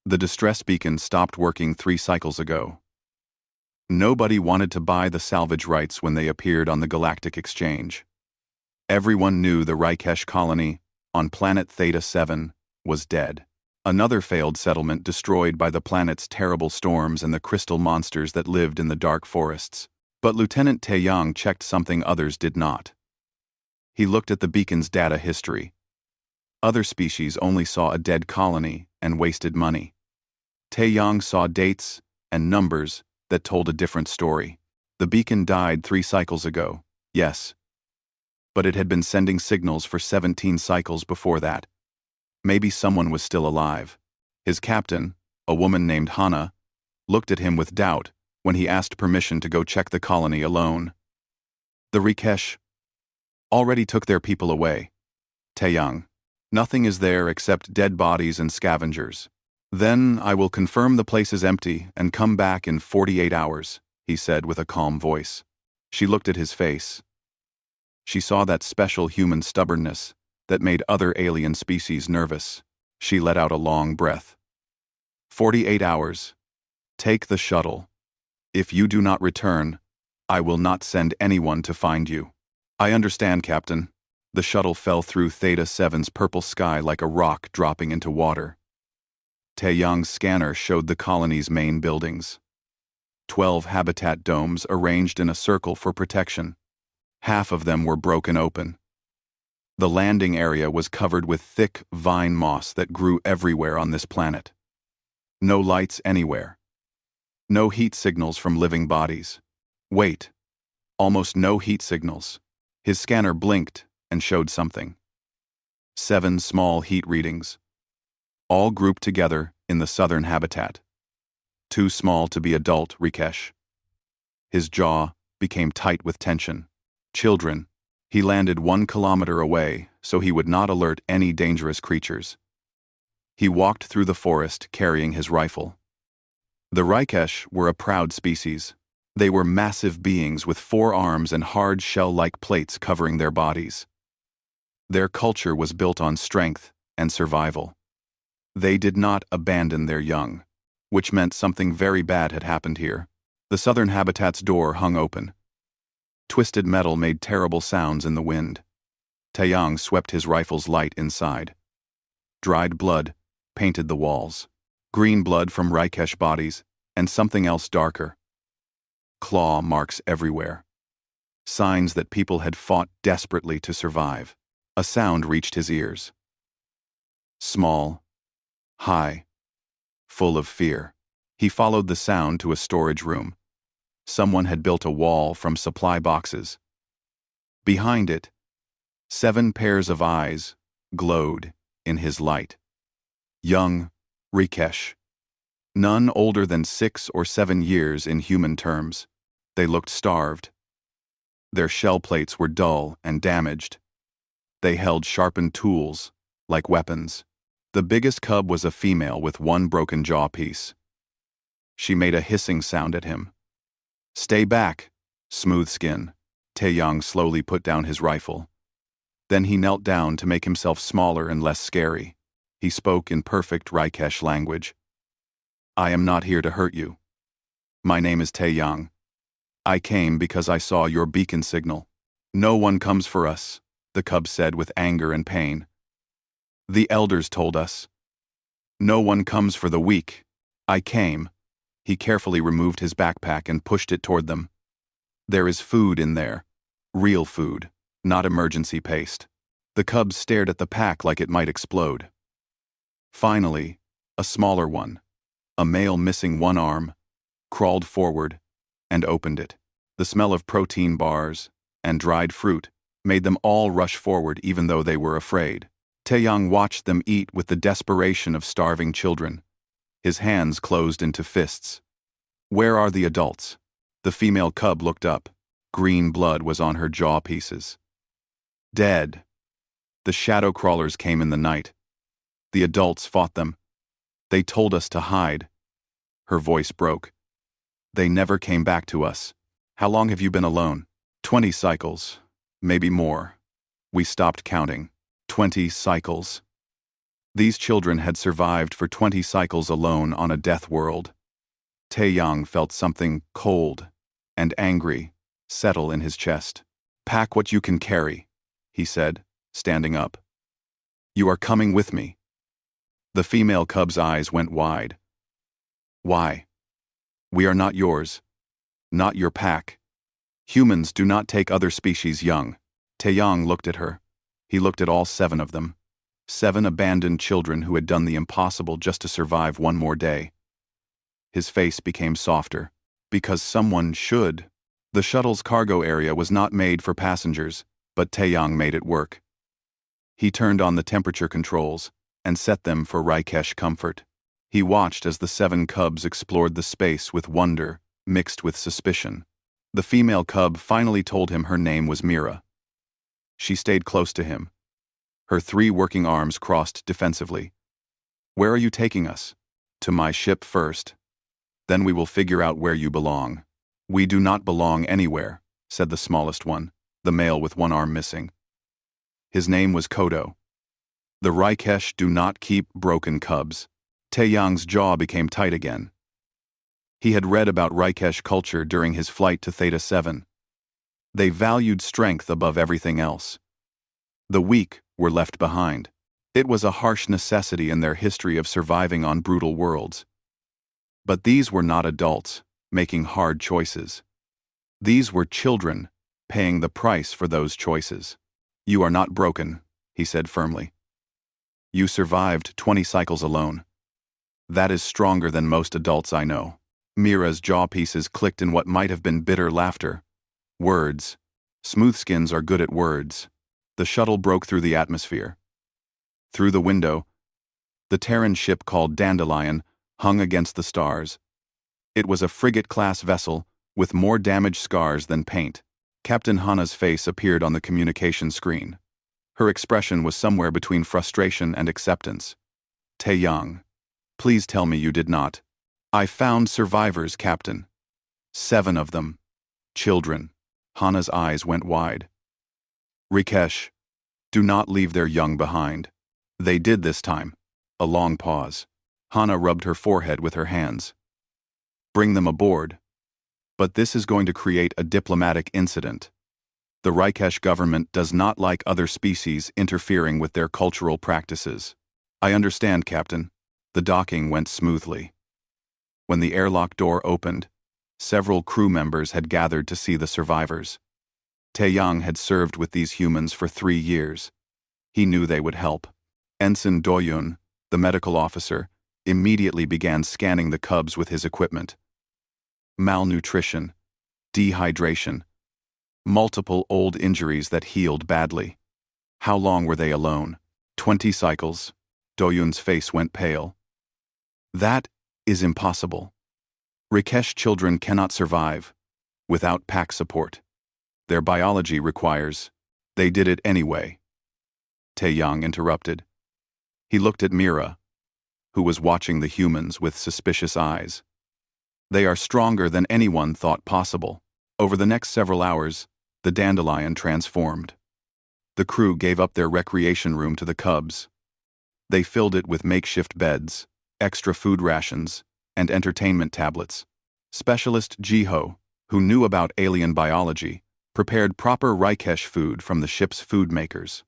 The distress beacon stopped working 3 cycles ago. Nobody wanted to buy the salvage rights when they appeared on the Galactic Exchange. Everyone knew the Rikesh colony, on planet Theta 7, was dead. Another failed settlement destroyed by the planet's terrible storms and the crystal monsters that lived in the dark forests. But Lieutenant Taeyang checked something others did not. He looked at the beacon's data history. Other species only saw a dead colony and wasted money. Taeyang saw dates and numbers that told a different story. The beacon died 3 cycles ago, yes. But it had been sending signals for 17 cycles before that. Maybe someone was still alive. His captain, a woman named Hana, looked at him with doubt when he asked permission to go check the colony alone. The Rikesh already took their people away. Taeyang, nothing is there except dead bodies and scavengers. Then I will confirm the place is empty and come back in 48 hours, he said with a calm voice. She looked at his face. She saw that special human stubbornness that made other alien species nervous. She let out a long breath. 48 hours. Take the shuttle. If you do not return, I will not send anyone to find you. I understand, Captain. The shuttle fell through Theta 7's purple sky like a rock dropping into water. Taeyang's scanner showed the colony's main buildings. 12 habitat domes arranged in a circle for protection. Half of them were broken open. The landing area was covered with thick vine moss that grew everywhere on this planet. No lights anywhere. No heat signals from living bodies. Wait. Almost no heat signals. His scanner blinked and showed something. 7 small heat readings. All grouped together in the southern habitat. Too small to be adult, Rikesh. His jaw became tight with tension. Children. He landed 1 kilometer away so he would not alert any dangerous creatures. He walked through the forest carrying his rifle. The Rikesh were a proud species. They were massive beings with 4 arms and hard shell-like plates covering their bodies. Their culture was built on strength and survival. They did not abandon their young, which meant something very bad had happened here. The southern habitat's door hung open. Twisted metal made terrible sounds in the wind. Taeyang swept his rifle's light inside. Dried blood painted the walls. Green blood from Rikesh bodies, and something else darker. Claw marks everywhere. Signs that people had fought desperately to survive. A sound reached his ears. Small, high, full of fear. He followed the sound to a storage room. Someone had built a wall from supply boxes. Behind it, 7 pairs of eyes glowed in his light. Young Rikesh. None older than 6 or 7 years in human terms. They looked starved. Their shell plates were dull and damaged. They held sharpened tools, like weapons. The biggest cub was a female with 1 broken jaw piece. She made a hissing sound at him. Stay back, smooth skin. Taeyang slowly put down his rifle. Then he knelt down to make himself smaller and less scary. He spoke in perfect Rikesh language. I am not here to hurt you. My name is Taeyang. I came because I saw your beacon signal. No one comes for us, the cub said with anger and pain. The elders told us. No one comes for the weak. I came. He carefully removed his backpack and pushed it toward them. There is food in there. Real food, not emergency paste. The cubs stared at the pack like it might explode. Finally, a smaller one, a male missing 1 arm, crawled forward and opened it. The smell of protein bars and dried fruit made them all rush forward even though they were afraid. Taeyang watched them eat with the desperation of starving children. His hands closed into fists. Where are the adults? The female cub looked up. Green blood was on her jaw pieces. Dead. The shadow crawlers came in the night. The adults fought them. They told us to hide. Her voice broke. They never came back to us. How long have you been alone? 20 cycles. Maybe more. We stopped counting. 20 cycles. These children had survived for 20 cycles alone on a death world. Taeyang felt something cold and angry settle in his chest. "Pack what you can carry," he said, standing up. "You are coming with me." The female cub's eyes went wide. "Why? We are not yours. Not your pack. Humans do not take other species young." Taeyang looked at her. He looked at all 7 of them. 7 abandoned children who had done the impossible just to survive one more day. His face became softer. Because someone should. The shuttle's cargo area was not made for passengers, but Taeyang made it work. He turned on the temperature controls and set them for Raikesh comfort. He watched as the 7 cubs explored the space with wonder, mixed with suspicion. The female cub finally told him her name was Mira. She stayed close to him. Her 3 working arms crossed defensively. "Where are you taking us?" "To my ship first. Then we will figure out where you belong." "We do not belong anywhere," said the smallest one, the male with one arm missing. His name was Kodo. "The Raikesh do not keep broken cubs." Taeyang's jaw became tight again. He had read about Raikesh culture during his flight to Theta 7. They valued strength above everything else. The weak were left behind. It was a harsh necessity in their history of surviving on brutal worlds. But these were not adults, making hard choices. These were children, paying the price for those choices. "You are not broken," he said firmly. "You survived 20 cycles alone. That is stronger than most adults I know." Mira's jaw pieces clicked in what might have been bitter laughter. Words. Smoothskins are good at words. The shuttle broke through the atmosphere. Through the window, the Terran ship called Dandelion hung against the stars. It was a frigate-class vessel with more damage scars than paint. Captain Hana's face appeared on the communication screen. Her expression was somewhere between frustration and acceptance. "Taeyang, please tell me you did not." "I found survivors, Captain. 7 of them. Children." Hana's eyes went wide. "Rikesh, do not leave their young behind." "They did this time." A long pause. Hana rubbed her forehead with her hands. "Bring them aboard. But this is going to create a diplomatic incident. The Raikesh government does not like other species interfering with their cultural practices." "I understand, Captain." The docking went smoothly. When the airlock door opened, several crew members had gathered to see the survivors. Taeyang had served with these humans for 3 years. He knew they would help. Ensign Doyun, the medical officer, immediately began scanning the cubs with his equipment. Malnutrition, dehydration, multiple old injuries that healed badly. How long were they alone? 20 cycles. Doyun's face went pale. "That is impossible. Rikesh children cannot survive without pack support. Their biology requires." "They did it anyway," Taeyang interrupted. He looked at Mira, who was watching the humans with suspicious eyes. "They are stronger than anyone thought possible." Over the next several hours, the Dandelion transformed. The crew gave up their recreation room to the cubs. They filled it with makeshift beds, extra food rations, and entertainment tablets. Specialist Jiho, who knew about alien biology, prepared proper Raikesh food from the ship's food makers.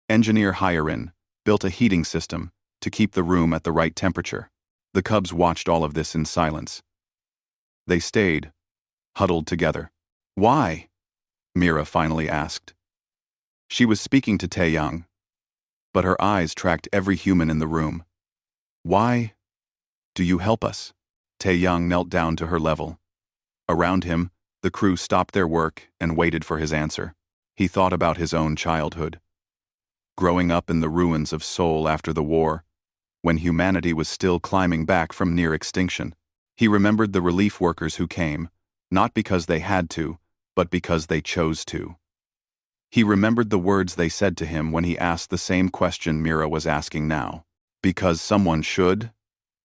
Engineer Hyarin built a heating system to keep the room at the right temperature. The cubs watched all of this in silence. They stayed, huddled together. "Why?" Mira finally asked. She was speaking to Taeyang, but her eyes tracked every human in the room. "Why do you help us?" Taeyang knelt down to her level. Around him, the crew stopped their work and waited for his answer. He thought about his own childhood. Growing up in the ruins of Seoul after the war, when humanity was still climbing back from near extinction, he remembered the relief workers who came, not because they had to, but because they chose to. He remembered the words they said to him when he asked the same question Mira was asking now. "Because someone should?"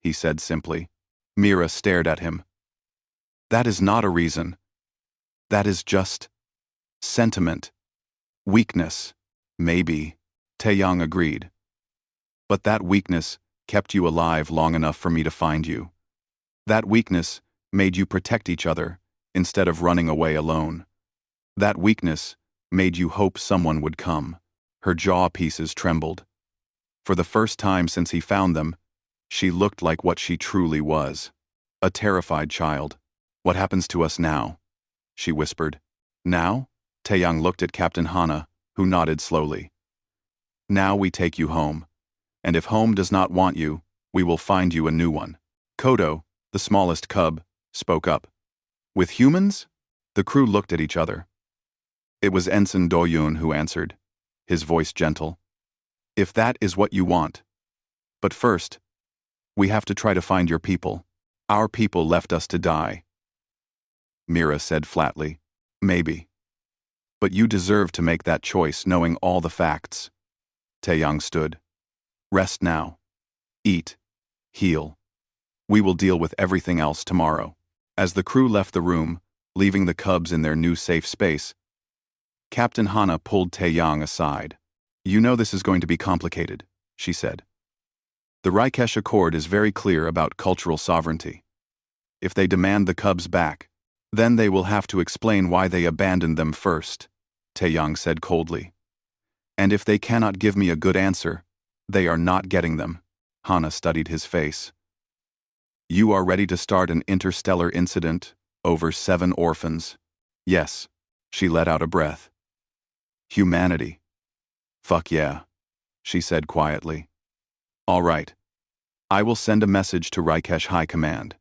he said simply. Mira stared at him. "That is not a reason. That is just sentiment. Weakness. Maybe." Taeyang agreed. But that weakness kept you alive long enough for me to find you. That weakness made you protect each other instead of running away alone. That weakness made you hope someone would come. Her jaw pieces trembled. For the first time since he found them, she looked like what she truly was. A terrified child. "What happens to us now?" she whispered. "Now?" Taeyang looked at Captain Hana, who nodded slowly. "Now we take you home. And if home does not want you, we will find you a new one." Kodo, the smallest cub, spoke up. "With humans?" The crew looked at each other. It was Ensign Doyun who answered, his voice gentle. "If that is what you want. But first, we have to try to find your people. Our people left us to die." Mira said flatly, "Maybe. But you deserve to make that choice knowing all the facts." Taeyang stood. "Rest now. Eat. Heal. We will deal with everything else tomorrow." As the crew left the room, leaving the cubs in their new safe space, Captain Hana pulled Taeyang aside. "You know this is going to be complicated," she said. "The Raikesh Accord is very clear about cultural sovereignty. If they demand the cubs back, then they will have to explain why they abandoned them first," Taeyang said coldly. "And if they cannot give me a good answer, they are not getting them." Hana studied his face. "You are ready to start an interstellar incident over 7 orphans?" "Yes," she let out a breath. "Humanity. Fuck yeah," she said quietly. "All right. I will send a message to Raikesh High Command.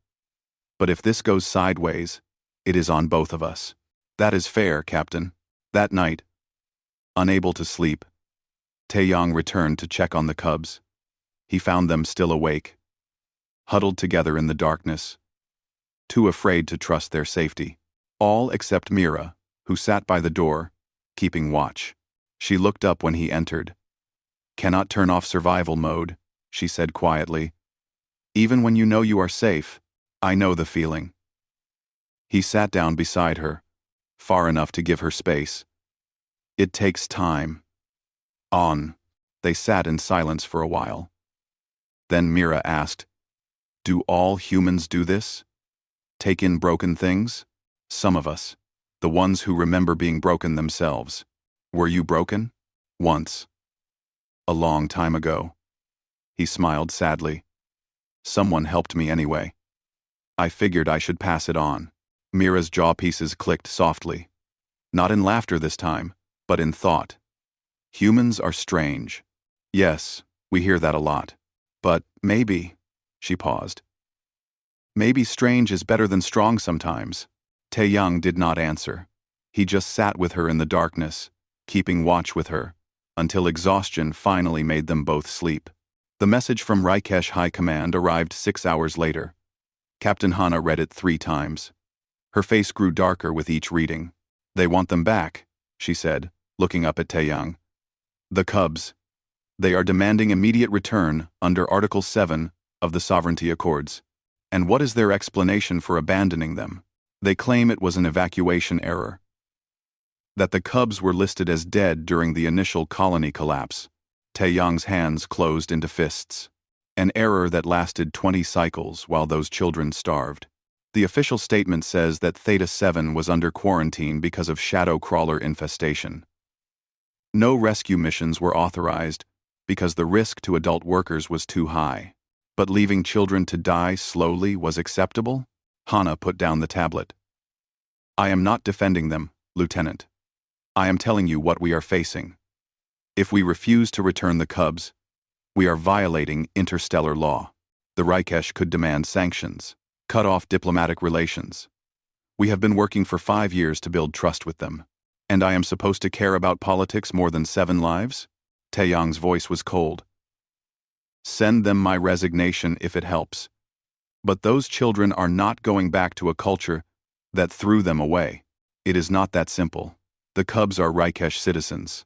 But if this goes sideways, it is on both of us." "That is fair, Captain." That night, unable to sleep, Taeyang returned to check on the cubs. He found them still awake, huddled together in the darkness, too afraid to trust their safety. All except Mira, who sat by the door, keeping watch. She looked up when he entered. "Cannot turn off survival mode," she said quietly. "Even when you know you are safe, I know the feeling." He sat down beside her, far enough to give her space. "It takes time." On. They sat in silence for a while. Then Mira asked, "Do all humans do this? Take in broken things?" "Some of us. The ones who remember being broken themselves." "Were you broken?" "Once. A long time ago." He smiled sadly. "Someone helped me anyway. I figured I should pass it on." Mira's jaw pieces clicked softly. Not in laughter this time, but in thought. "Humans are strange." "Yes, we hear that a lot. But maybe," she paused. "Maybe strange is better than strong sometimes." Taeyang did not answer. He just sat with her in the darkness, keeping watch with her, until exhaustion finally made them both sleep. The message from Raikesh High Command arrived 6 hours later. Captain Hana read it 3 times. Her face grew darker with each reading. "They want them back," she said, looking up at Taeyang. "The cubs. They are demanding immediate return under Article 7 of the Sovereignty Accords. And what is their explanation for abandoning them? They claim it was an evacuation error. That the cubs were listed as dead during the initial colony collapse." Taeyang's hands closed into fists. "An error that lasted 20 cycles while those children starved. The official statement says that Theta-7 was under quarantine because of shadow crawler infestation. No rescue missions were authorized because the risk to adult workers was too high. But leaving children to die slowly was acceptable?" Hana put down the tablet. "I am not defending them, Lieutenant. I am telling you what we are facing. If we refuse to return the cubs, we are violating interstellar law. The Raikesh could demand sanctions, cut off diplomatic relations. We have been working for 5 years to build trust with them. And I am supposed to care about politics more than 7 lives?" Taeyang's voice was cold. "Send them my resignation if it helps. But those children are not going back to a culture that threw them away. It is not that simple. The cubs are Raikesh citizens.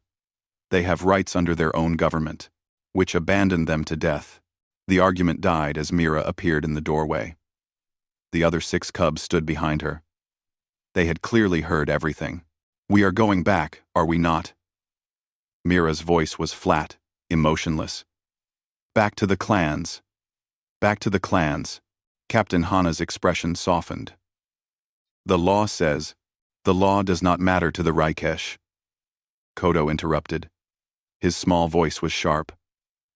They have rights under their own government, which abandoned them to death." The argument died as Mira appeared in the doorway. The other 6 cubs stood behind her. They had clearly heard everything. "We are going back, are we not?" Mira's voice was flat, emotionless. Back to the clans. Back to the clans. Captain Hana's expression softened. The law says, the law does not matter to the Raikesh. Kodo interrupted. His small voice was sharp.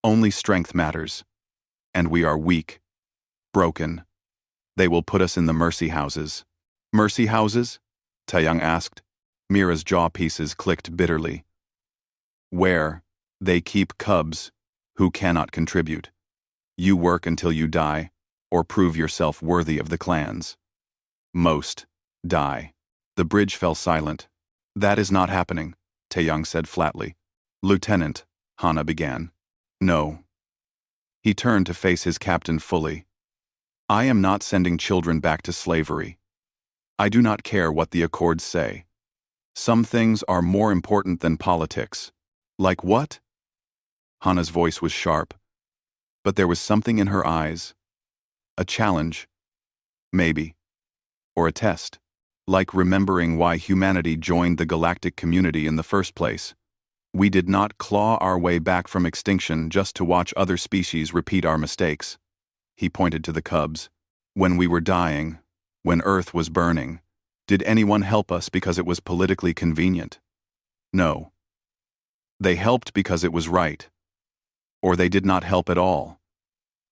Only strength matters. And we are weak. Broken. They will put us in the mercy houses. Mercy houses? Taeyang asked. Mira's jaw pieces clicked bitterly. Where they keep cubs who cannot contribute. You work until you die, or prove yourself worthy of the clans. Most die. The bridge fell silent. That is not happening, Taeyang said flatly. Lieutenant, Hana began. No. He turned to face his captain fully. I am not sending children back to slavery. I do not care what the accords say. Some things are more important than politics. Like what? Hana's voice was sharp, but there was something in her eyes. A challenge. Maybe. Or a test. Like remembering why humanity joined the galactic community in the first place. We did not claw our way back from extinction just to watch other species repeat our mistakes. He pointed to the cubs. When we were dying, when Earth was burning, did anyone help us because it was politically convenient? No. They helped because it was right. Or they did not help at all.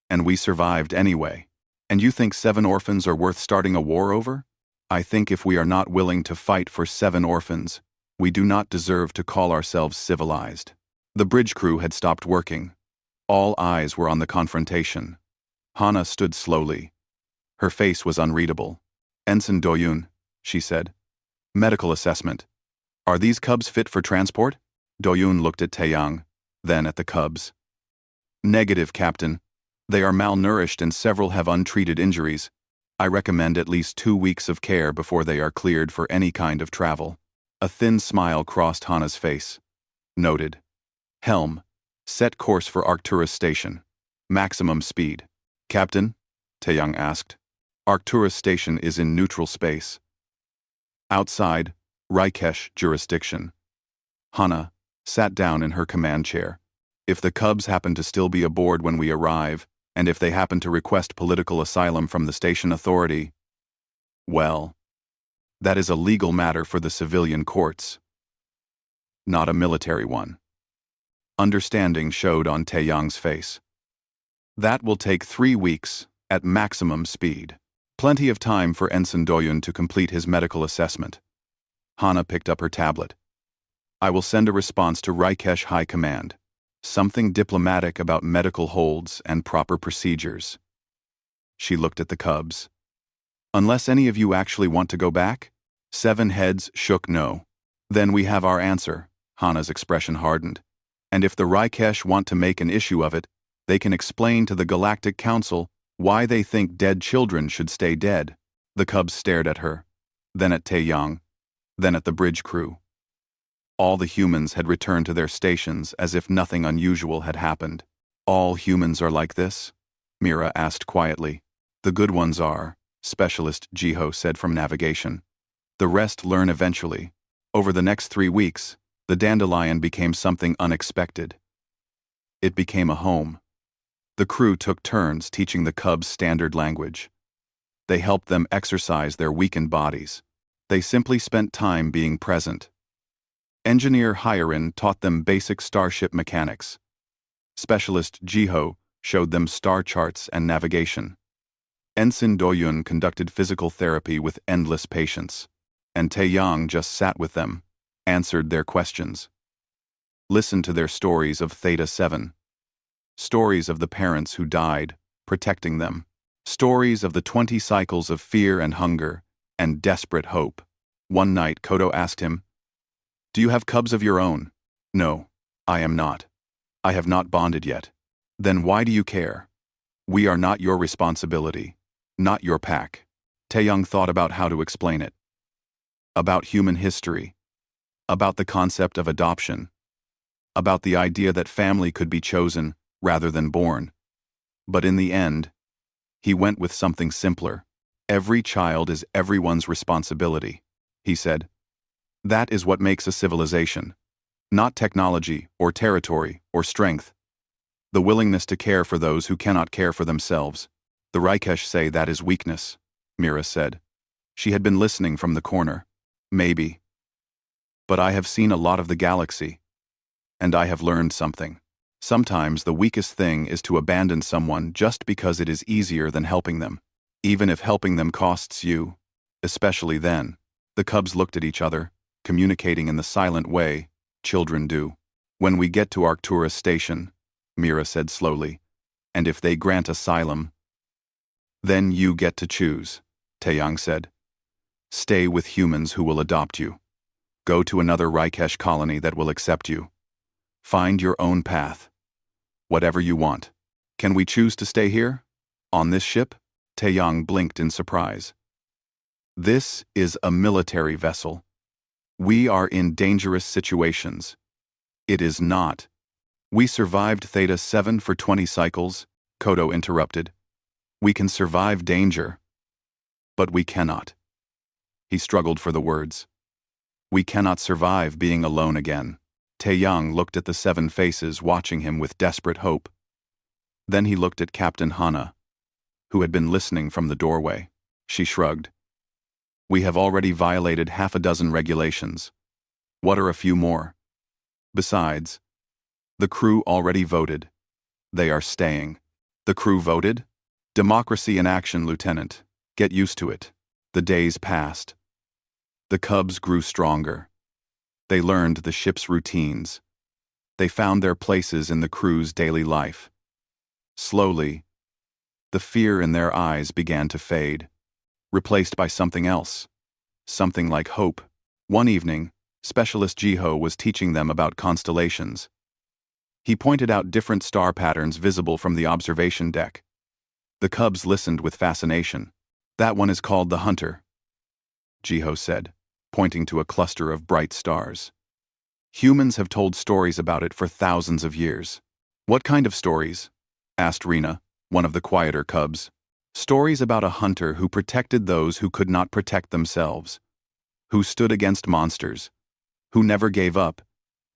And we survived anyway. And you think 7 orphans are worth starting a war over? I think if we are not willing to fight for 7 orphans, we do not deserve to call ourselves civilized. The bridge crew had stopped working. All eyes were on the confrontation. Hana stood slowly. Her face was unreadable. Ensign Doyun, she said. Medical assessment. Are these cubs fit for transport? Doyun looked at Taeyang, then at the cubs. Negative, Captain. They are malnourished and several have untreated injuries. I recommend at least 2 weeks of care before they are cleared for any kind of travel. A thin smile crossed Hana's face. Noted. Helm. Set course for Arcturus Station. Maximum speed. Captain? Taeyang asked. Arcturus Station is in neutral space. Outside, Raikesh jurisdiction. Hana sat down in her command chair. If the cubs happen to still be aboard when we arrive, and if they happen to request political asylum from the station authority, well, that is a legal matter for the civilian courts, not a military one. Understanding showed on Taeyang's face. That will take 3 weeks at maximum speed. Plenty of time for Ensign Doyun to complete his medical assessment. Hana picked up her tablet. I will send a response to Raikesh High Command. Something diplomatic about medical holds and proper procedures. She looked at the cubs. Unless any of you actually want to go back? 7 heads shook no. Then we have our answer. Hana's expression hardened. And if the Raikesh want to make an issue of it, they can explain to the Galactic Council why they think dead children should stay dead. The cubs stared at her, then at Taeyang, then at the bridge crew. All the humans had returned to their stations as if nothing unusual had happened. All humans are like this? Mira asked quietly. The good ones are, Specialist Jiho said from navigation. The rest learn eventually. Over the next 3 weeks, the dandelion became something unexpected. It became a home. The crew took turns teaching the cubs standard language. They helped them exercise their weakened bodies. They simply spent time being present. Engineer Hyerin taught them basic starship mechanics. Specialist Jiho showed them star charts and navigation. Ensign Doyun conducted physical therapy with endless patience, and Taeyang just sat with them, answered their questions. Listened to their stories of Theta 7. Stories of the parents who died, protecting them. Stories of the 20 cycles of fear and hunger, and desperate hope. One night, Kodo asked him, Do you have cubs of your own? No, I am not. I have not bonded yet. Then why do you care? We are not your responsibility, not your pack. Taeyang thought about how to explain it. About human history. About the concept of adoption. About the idea that family could be chosen rather than born. But in the end, he went with something simpler. Every child is everyone's responsibility, he said. That is what makes a civilization. Not technology, or territory, or strength. The willingness to care for those who cannot care for themselves. The Raikesh say that is weakness, Mira said. She had been listening from the corner. Maybe. But I have seen a lot of the galaxy. And I have learned something. Sometimes the weakest thing is to abandon someone just because it is easier than helping them. Even if helping them costs you. Especially then. The cubs looked at each other, communicating in the silent way children do. When we get to Arcturus Station, Mira said slowly, and if they grant asylum, then you get to choose, Taeyang said. Stay with humans who will adopt you. Go to another Raikesh colony that will accept you. Find your own path. Whatever you want. Can we choose to stay here? On this ship? Taeyang blinked in surprise. This is a military vessel. We are in dangerous situations. It is not. We survived Theta 7 for 20 cycles, Kodo interrupted. We can survive danger. But we cannot. He struggled for the words. We cannot survive being alone again. Taeyang looked at the 7 faces watching him with desperate hope. Then he looked at Captain Hana, who had been listening from the doorway. She shrugged. We have already violated half a dozen regulations. What are a few more? Besides, the crew already voted. They are staying. The crew voted? Democracy in action, Lieutenant. Get used to it. The days passed. The cubs grew stronger. They learned the ship's routines. They found their places in the crew's daily life. Slowly, the fear in their eyes began to fade, replaced by something else. Something like hope. One evening, Specialist Jiho was teaching them about constellations. He pointed out different star patterns visible from the observation deck. The cubs listened with fascination. That one is called the Hunter, Jiho said, pointing to a cluster of bright stars. Humans have told stories about it for thousands of years. What kind of stories? Asked Rena, one of the quieter cubs. Stories about a hunter who protected those who could not protect themselves, who stood against monsters, who never gave up,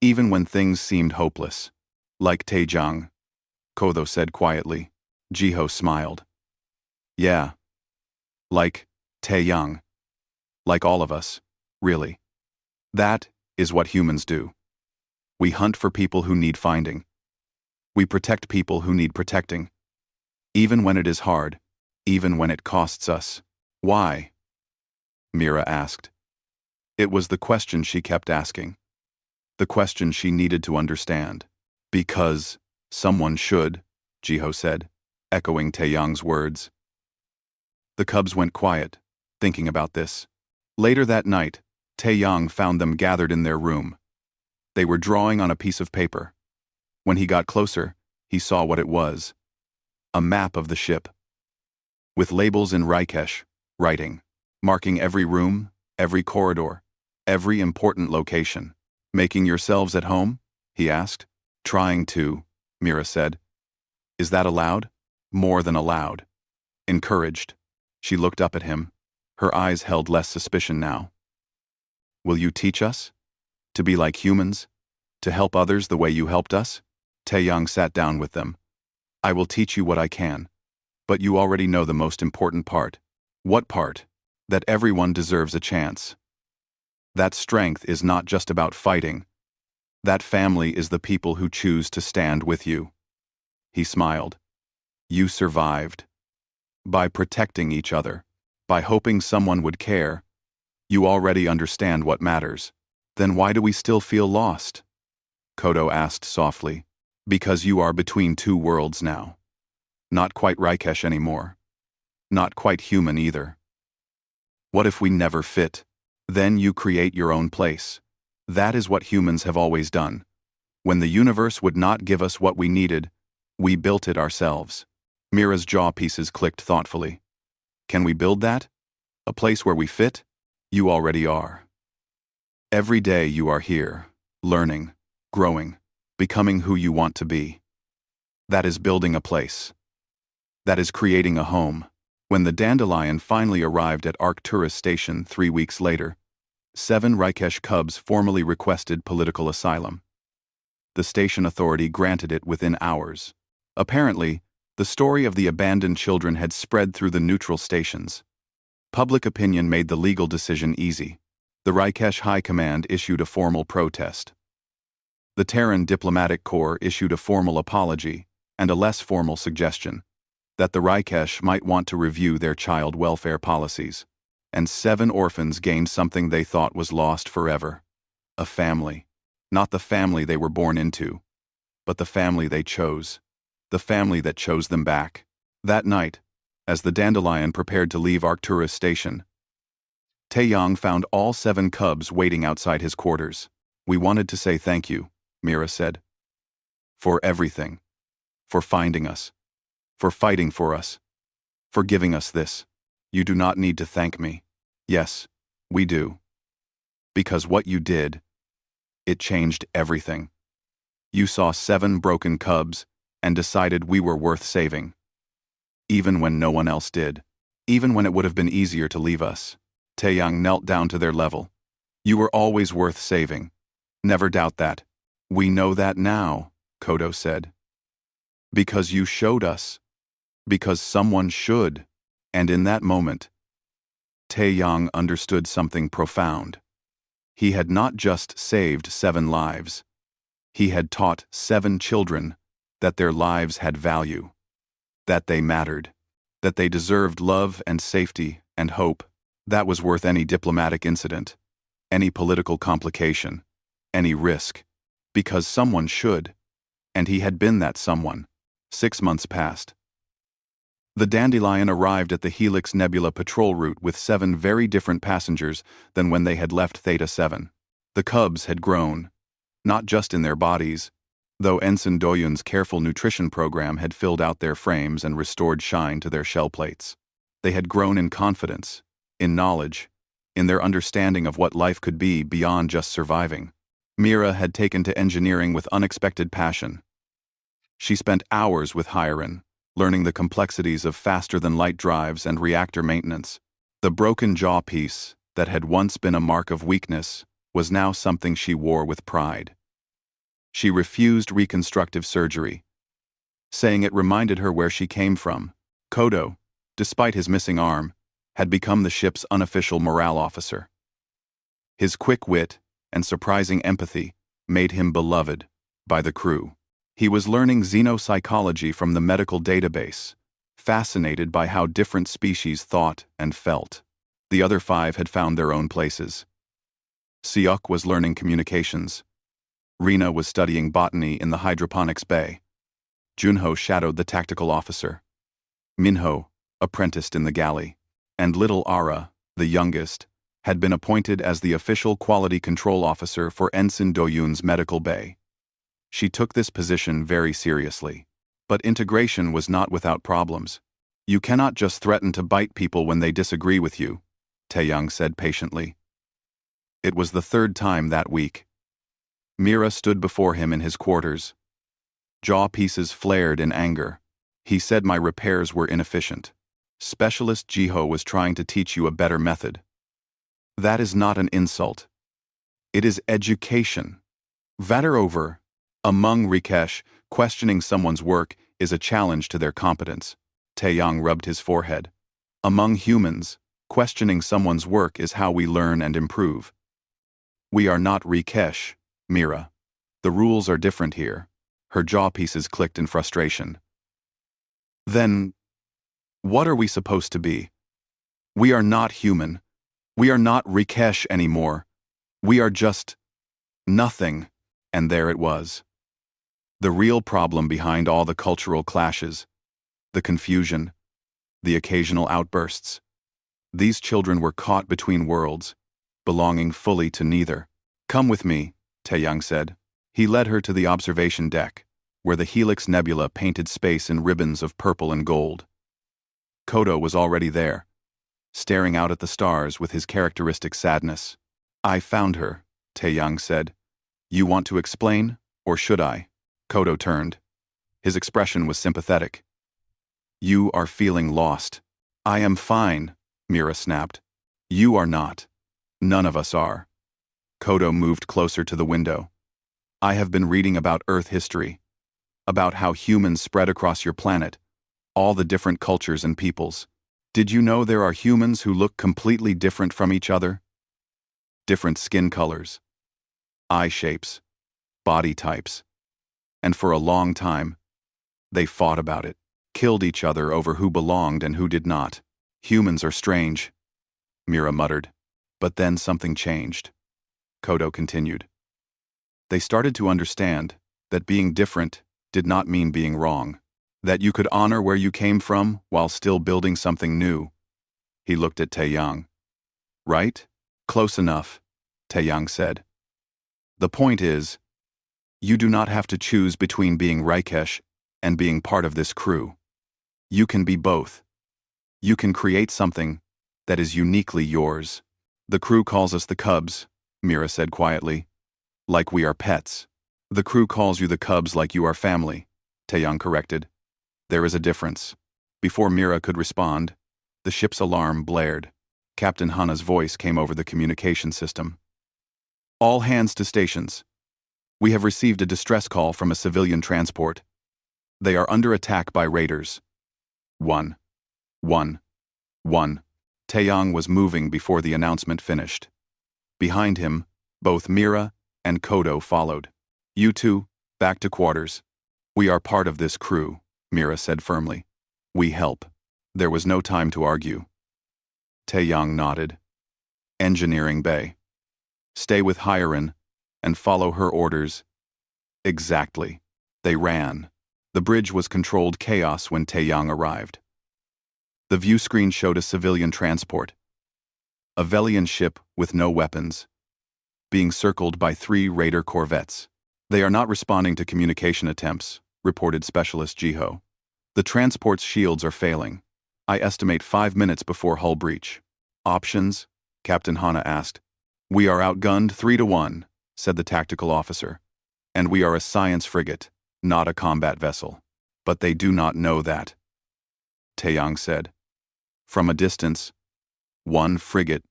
even when things seemed hopeless. Like Taejang, Kodo said quietly. Jiho smiled. Yeah. Like Taeyang. Like all of us, really. That is what humans do. We hunt for people who need finding. We protect people who need protecting. Even when it is hard, even when it costs us. Why? Mira asked. It was the question she kept asking. The question she needed to understand. Because someone should, Jiho said, echoing Taeyang's words. The cubs went quiet, thinking about this. Later that night, Taeyang found them gathered in their room. They were drawing on a piece of paper. When he got closer, he saw what it was. A map of the ship. With labels in Raikesh, writing, marking every room, every corridor, every important location. Making yourselves at home? He asked. Trying to, Mira said. Is that allowed? More than allowed. Encouraged. She looked up at him. Her eyes held less suspicion now. Will you teach us? To be like humans? To help others the way you helped us? Taeyang sat down with them. I will teach you what I can. But you already know the most important part. What part? That everyone deserves a chance. That strength is not just about fighting. That family is the people who choose to stand with you. He smiled. You survived. By protecting each other. By hoping someone would care. You already understand what matters. Then why do we still feel lost? Kodo asked softly. Because you are between two worlds now. Not quite Raikesh anymore. Not quite human either. What if we never fit? Then you create your own place. That is what humans have always done. When the universe would not give us what we needed, we built it ourselves. Mira's jaw pieces clicked thoughtfully. Can we build that? A place where we fit? You already are. Every day you are here, learning, growing, becoming who you want to be. That is building a place. That is creating a home. When the Dandelion finally arrived at Arcturus Station 3 weeks later, 7 Raikesh cubs formally requested political asylum. The station authority granted it within hours. Apparently, the story of the abandoned children had spread through the neutral stations. Public opinion made the legal decision easy. The Rikesh High Command issued a formal protest. The Terran Diplomatic Corps issued a formal apology and a less formal suggestion that the Rikesh might want to review their child welfare policies. And 7 orphans gained something they thought was lost forever. A family. Not the family they were born into, but the family they chose. The family that chose them back. That night, as the Dandelion prepared to leave Arcturus Station, Taeyang found all 7 cubs waiting outside his quarters. "We wanted to say thank you," Mira said. "For everything. For finding us. For fighting for us. For giving us this. You do not need to thank me. Yes, we do. Because what you did, it changed everything. You saw 7 broken cubs and decided we were worth saving. Even when no one else did. Even when it would have been easier to leave us." Taeyang knelt down to their level. "You were always worth saving. Never doubt that." "We know that now," Kodo said. "Because you showed us. Because someone should." And in that moment, Taeyang understood something profound. He had not just saved 7 lives. He had taught 7 children that their lives had value, that they mattered, that they deserved love and safety and hope. That was worth any diplomatic incident, any political complication, any risk, because someone should, and he had been that someone. 6 months passed. The Dandelion arrived at the Helix Nebula patrol route with 7 very different passengers than when they had left Theta 7. The cubs had grown, not just in their bodies, though Ensign Doyun's careful nutrition program had filled out their frames and restored shine to their shell plates. They had grown in confidence, in knowledge, in their understanding of what life could be beyond just surviving. Mira had taken to engineering with unexpected passion. She spent hours with Hiren, learning the complexities of faster-than-light drives and reactor maintenance. The broken jaw piece, that had once been a mark of weakness, was now something she wore with pride. She refused reconstructive surgery, saying it reminded her where she came from. Kodo, despite his missing arm, had become the ship's unofficial morale officer. His quick wit and surprising empathy made him beloved by the crew. He was learning xenopsychology from the medical database, fascinated by how different species thought and felt. The other 5 had found their own places. Seok was learning communications. Rina was studying botany in the hydroponics bay. Junho shadowed the tactical officer. Minho, apprenticed in the galley. And little Ara, the youngest, had been appointed as the official quality control officer for Ensign Doyun's medical bay. She took this position very seriously. But integration was not without problems. "You cannot just threaten to bite people when they disagree with you," Taeyang said patiently. It was the 3rd time that week. Mira stood before him in his quarters. Jaw pieces flared in anger. He said my repairs were inefficient. Specialist Jiho was trying to teach you a better method. That is not an insult. It is education. Vaterover, among Rikesh, questioning someone's work is a challenge to their competence. Taeyang rubbed his forehead. Among humans, questioning someone's work is how we learn and improve. We are not Rikesh, Mira. The rules are different here. Her jaw pieces clicked in frustration. Then, what are we supposed to be? We are not human. We are not Rikesh anymore. We are just nothing. And there it was. The real problem behind all the cultural clashes, the confusion, the occasional outbursts. These children were caught between worlds, belonging fully to neither. "Come with me," Taeyang said. He led her to the observation deck, where the Helix Nebula painted space in ribbons of purple and gold. Kodo was already there, staring out at the stars with his characteristic sadness. "I found her," Taeyang said. "You want to explain, or should I?" Kodo turned. His expression was sympathetic. "You are feeling lost." "I am fine," Mira snapped. "You are not. None of us are." Kodo moved closer to the window. "I have been reading about Earth history. about how humans spread across your planet, all the different cultures and peoples. Did you know there are humans who look completely different from each other? Different skin colors, eye shapes, body types. And for a long time, they fought about it, killed each other over who belonged and who did not. Humans are strange, Mira muttered. But then something changed. Kodo continued. They started to understand that being different did not mean being wrong, that you could honor where you came from while still building something new. He looked at Taeyang. Right? Close enough, Taeyang said. The point is, you do not have to choose between being Raikesh and being part of this crew. You can be both. You can create something that is uniquely yours. The crew calls us the Cubs, Mira said quietly. Like we are pets. The crew calls you the Cubs like you are family, Taeyang corrected. There is a difference. Before Mira could respond, the ship's alarm blared. Captain Hana's voice came over the communication system. All hands to stations. We have received a distress call from a civilian transport. They are under attack by raiders. 1. Taeyang was moving before the announcement finished. Behind him, both Mira and Kodo followed. You two, back to quarters. We are part of this crew, Mira said firmly. We help. There was no time to argue. Taeyang nodded. Engineering Bay. Stay with Hyarin and follow her orders. Exactly. They ran. The bridge was controlled chaos when Taeyang arrived. The view screen showed a civilian transport. A Velian ship with no weapons, being circled by 3 raider corvettes. They are not responding to communication attempts, reported Specialist Jiho. The transport's shields are failing. I estimate 5 minutes before hull breach. Options? Captain Hana asked. We are outgunned 3-1, said the tactical officer. And we are a science frigate, not a combat vessel. But they do not know that, Taeyang said. From a distance, one frigate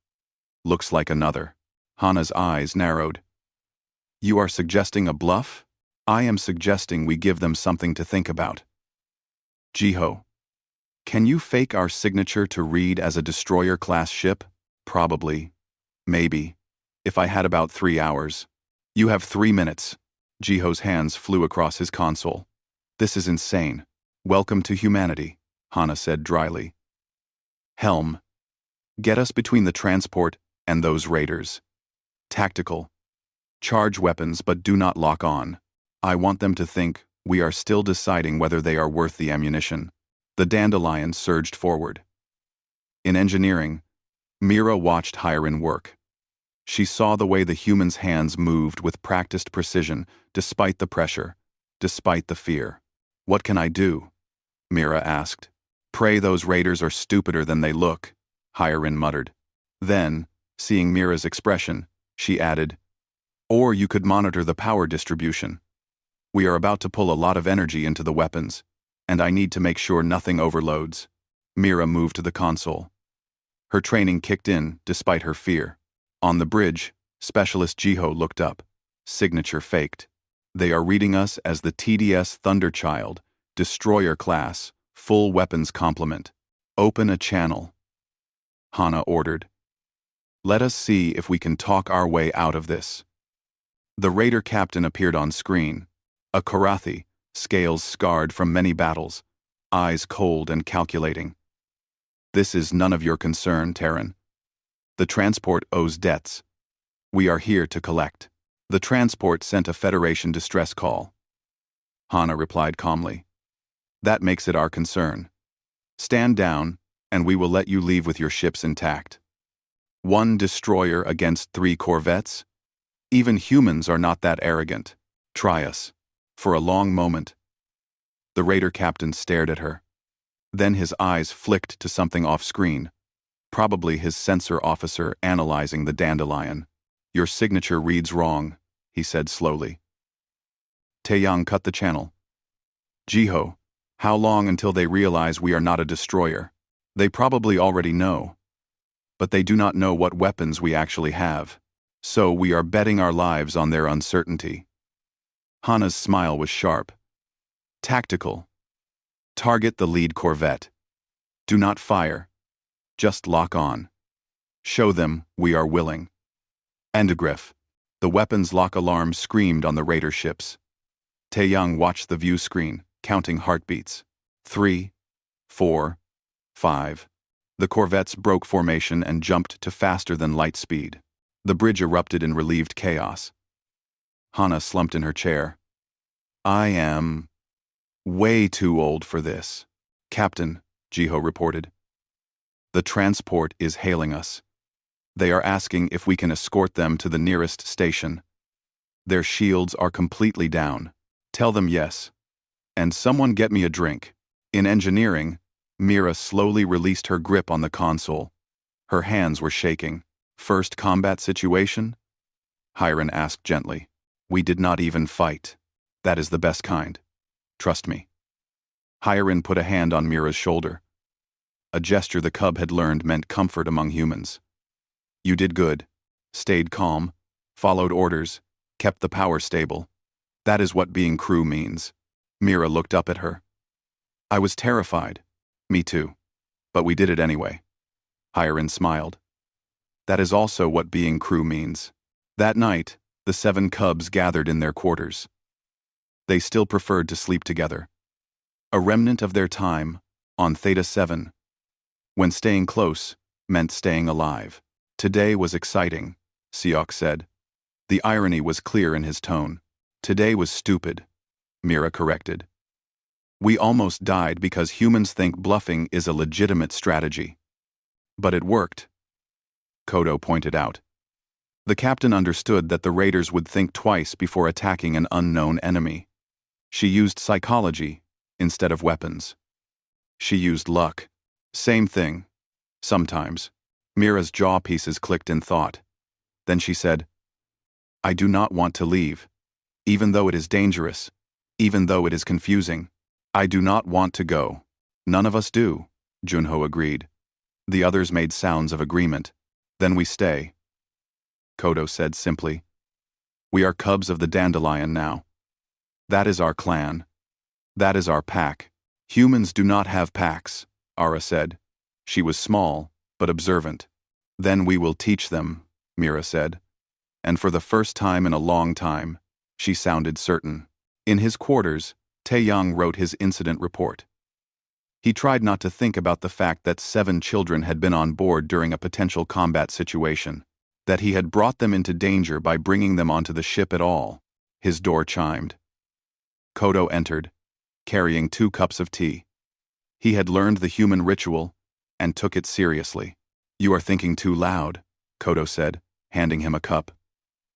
looks like another. Hana's eyes narrowed. You are suggesting a bluff? I am suggesting we give them something to think about. Jiho, can you fake our signature to read as a destroyer-class ship? Probably. Maybe. If I had about 3 hours. You have 3 minutes. Jiho's hands flew across his console. This is insane. Welcome to humanity, Hana said dryly. Helm. Get us between the transport and those raiders. Tactical. Charge weapons but do not lock on. I want them to think we are still deciding whether they are worth the ammunition. The dandelion surged forward. In engineering, Mira watched Hyarin work. She saw the way the humans' hands moved with practiced precision, despite the pressure, despite the fear. What can I do? Mira asked. Pray those raiders are stupider than they look, Hyarin muttered. Then, seeing Mira's expression, she added, or you could monitor the power distribution. We are about to pull a lot of energy into the weapons, and I need to make sure nothing overloads. Mira moved to the console. Her training kicked in, despite her fear. On the bridge, Specialist Jiho looked up. Signature faked. They are reading us as the TDS Thunderchild, destroyer class, full weapons complement. Open a channel. Hana ordered. Let us see if we can talk our way out of this. The raider captain appeared on screen. A Karathi, scales scarred from many battles, eyes cold and calculating. This is none of your concern, Terran. The transport owes debts. We are here to collect. The transport sent a Federation distress call. Hana replied calmly. That makes it our concern. Stand down, and we will let you leave with your ships intact. 1 destroyer against 3 corvettes? Even humans are not that arrogant. Try us. For a long moment, the raider captain stared at her. Then his eyes flicked to something off-screen, probably his sensor officer analyzing the dandelion. Your signature reads wrong, he said slowly. Taeyang cut the channel. Jiho, how long until they realize we are not a destroyer? They probably already know. But they do not know what weapons we actually have. So we are betting our lives on their uncertainty. Hana's smile was sharp. Tactical. Target the lead corvette. Do not fire. Just lock on. Show them we are willing. Endogriff. The weapons lock alarm screamed on the raider ships. Taeyang watched the view screen, counting heartbeats. 3, 4, 5. The corvettes broke formation and jumped to faster than light speed. The bridge erupted in relieved chaos. Hana slumped in her chair. I am way too old for this. Captain, Jiho reported. The transport is hailing us. They are asking if we can escort them to the nearest station. Their shields are completely down. Tell them yes. And someone get me a drink. In engineering, Mira slowly released her grip on the console. Her hands were shaking. First combat situation? Hiron asked gently. We did not even fight. That is the best kind. Trust me. Hiron put a hand on Mira's shoulder. A gesture the cub had learned meant comfort among humans. You did good. Stayed calm. Followed orders. Kept the power stable. That is what being crew means. Mira looked up at her. I was terrified. Me too. But we did it anyway. Hiron smiled. That is also what being crew means. That night, the 7 cubs gathered in their quarters. They still preferred to sleep together. A remnant of their time, on Theta 7, when staying close meant staying alive. Today was exciting, Seok said. The irony was clear in his tone. Today was stupid, Mira corrected. We almost died because humans think bluffing is a legitimate strategy. But it worked, Kodo pointed out. The captain understood that the raiders would think twice before attacking an unknown enemy. She used psychology instead of weapons. She used luck. Same thing. Sometimes. Mira's jaw pieces clicked in thought. Then she said, I do not want to leave. Even though it is dangerous. Even though it is confusing. I do not want to go. None of us do, Junho agreed. The others made sounds of agreement. Then we stay. Kodo said simply. We are cubs of the dandelion now. That is our clan. That is our pack. Humans do not have packs, Ara said. She was small, but observant. Then we will teach them, Mira said. And for the first time in a long time, she sounded certain. In his quarters, Taeyang wrote his incident report. He tried not to think about the fact that 7 children had been on board during a potential combat situation, that he had brought them into danger by bringing them onto the ship at all. His door chimed. Kodo entered, carrying 2 cups of tea. He had learned the human ritual and took it seriously. You are thinking too loud, Kodo said, handing him a cup.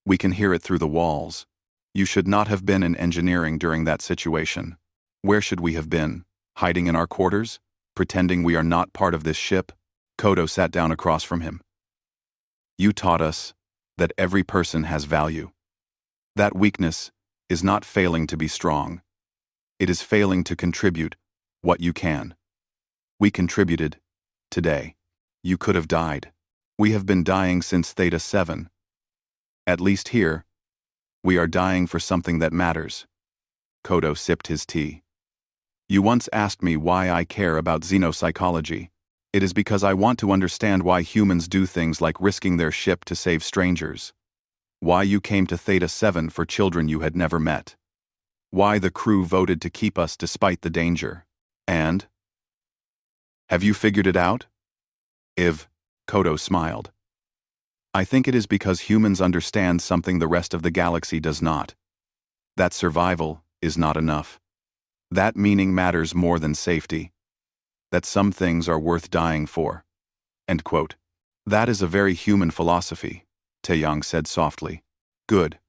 We can hear it through the walls. You should not have been in engineering during that situation. Where should we have been? Hiding in our quarters? Pretending we are not part of this ship? Kodo sat down across from him. You taught us that every person has value. That weakness is not failing to be strong. It is failing to contribute what you can. We contributed today. You could have died. We have been dying since Theta 7. At least here, we are dying for something that matters. Kodo sipped his tea. You once asked me why I care about xenopsychology. It is because I want to understand why humans do things like risking their ship to save strangers. Why you came to Theta 7 for children you had never met. Why the crew voted to keep us despite the danger. And? Have you figured it out? Kodo smiled. I think it is because humans understand something the rest of the galaxy does not. That survival is not enough. That meaning matters more than safety. That some things are worth dying for. End quote. That is a very human philosophy, Taeyang said softly. Good.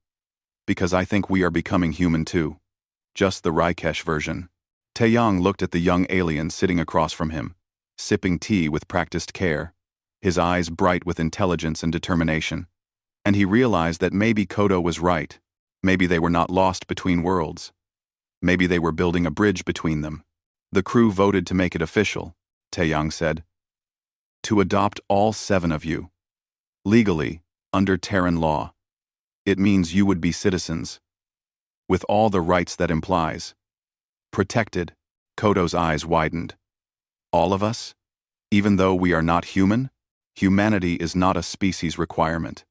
Because I think we are becoming human too. Just the Raikesh version. Taeyang looked at the young alien sitting across from him, sipping tea with practiced care, his eyes bright with intelligence and determination. And he realized that maybe Kodo was right. Maybe they were not lost between worlds. Maybe they were building a bridge between them. The crew voted to make it official, Taeyang said. To adopt all 7 of you. Legally, under Terran law. It means you would be citizens. With all the rights that implies. Protected. Kodo's eyes widened. All of us? Even though we are not human? Humanity is not a species requirement.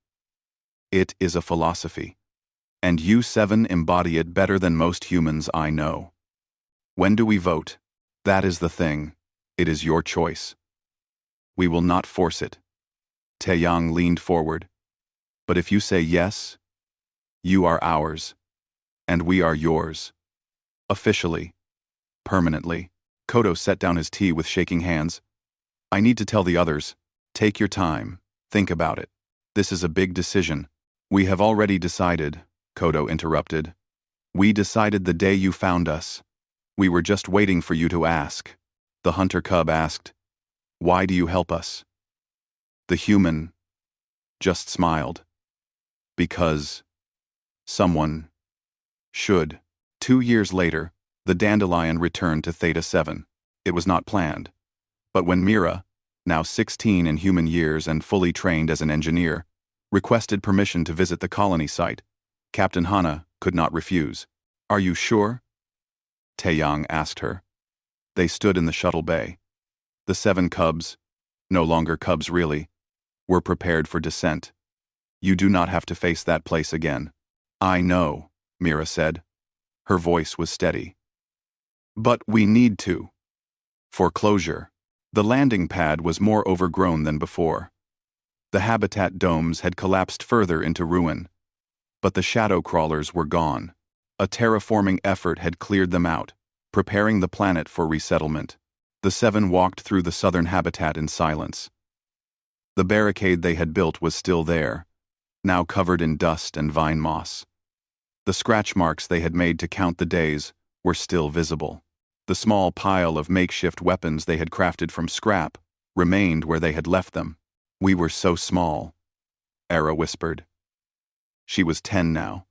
It is a philosophy. And you seven embody it better than most humans I know. When do we vote? That is the thing. It is your choice. We will not force it. Taeyang leaned forward. But if you say yes, you are ours. And we are yours. Officially. Permanently. Kodo set down his tea with shaking hands. I need to tell the others. Take your time. Think about it. This is a big decision. We have already decided, Kodo interrupted. We decided the day you found us. We were just waiting for you to ask. The hunter cub asked, why do you help us? The human just smiled. Because someone should. 2 years later, the dandelion returned to Theta 7. It was not planned. But when Mira, now 16 in human years and fully trained as an engineer, requested permission to visit the colony site, Captain Hana could not refuse. Are you sure? Taeyang asked her. They stood in the shuttle bay. The 7 cubs, no longer cubs really, were prepared for descent. You do not have to face that place again. I know, Mira said. Her voice was steady. But we need to. For closure. The landing pad was more overgrown than before. The habitat domes had collapsed further into ruin. But the shadow crawlers were gone. A terraforming effort had cleared them out, preparing the planet for resettlement. The 7 walked through the southern habitat in silence. The barricade they had built was still there, now covered in dust and vine moss. The scratch marks they had made to count the days were still visible. The small pile of makeshift weapons they had crafted from scrap remained where they had left them. We were so small, Era whispered. She was 10 now.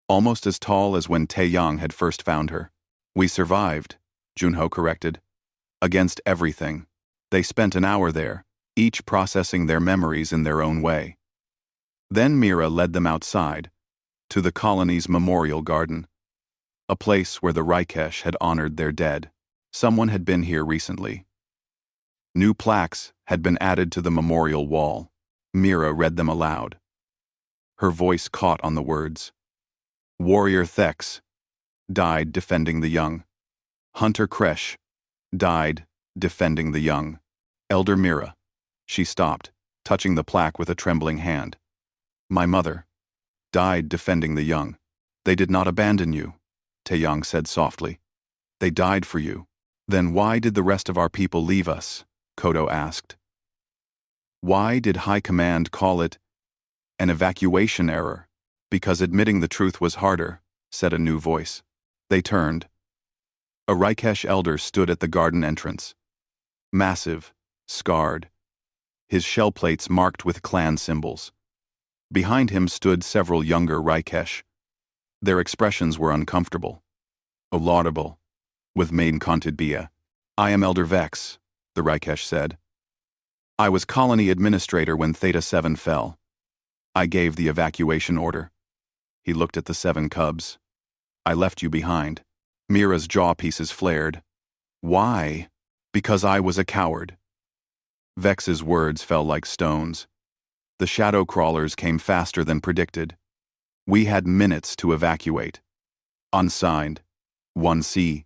Almost as tall as when Taeyang had first found her. We survived, Junho corrected. Against everything. They spent an hour there, each processing their memories in their own way. Then Mira led them outside, to the colony's memorial garden. A place where the Raikesh had honored their dead. Someone had been here recently. New plaques had been added to the memorial wall. Mira read them aloud. Her voice caught on the words. Warrior Thex died defending the young. Hunter Kresh died defending the young. Elder Mira. She stopped, touching the plaque with a trembling hand. My mother died defending the young. They did not abandon you, Taeyang said softly. They died for you. Then why did the rest of our people leave us? Kodo asked. Why did High Command call it an evacuation error? Because admitting the truth was harder, said a new voice. They turned. A Raikesh elder stood at the garden entrance. Massive, scarred. His shell plates marked with clan symbols. Behind him stood several younger Raikesh. Their expressions were uncomfortable. Laudable. With main Kontidbia. I am Elder Vex, the Raikesh said. I was colony administrator when Theta 7 fell. I gave the evacuation order. He looked at the 7 cubs. I left you behind. Mira's jaw pieces flared. Why? Because I was a coward. Vex's words fell like stones. The shadow crawlers came faster than predicted. We had minutes to evacuate. Unsigned. 1C.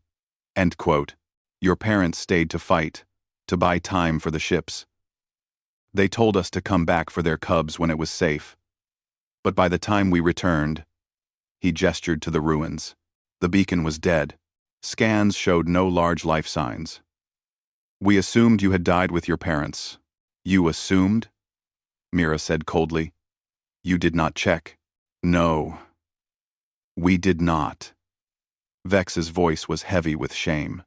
End quote. Your parents stayed to fight, to buy time for the ships. They told us to come back for their cubs when it was safe. But by the time we returned, he gestured to the ruins. The beacon was dead. Scans showed no large life signs. We assumed you had died with your parents. You assumed? Mira said coldly. You did not check. No. We did not. Vex's voice was heavy with shame.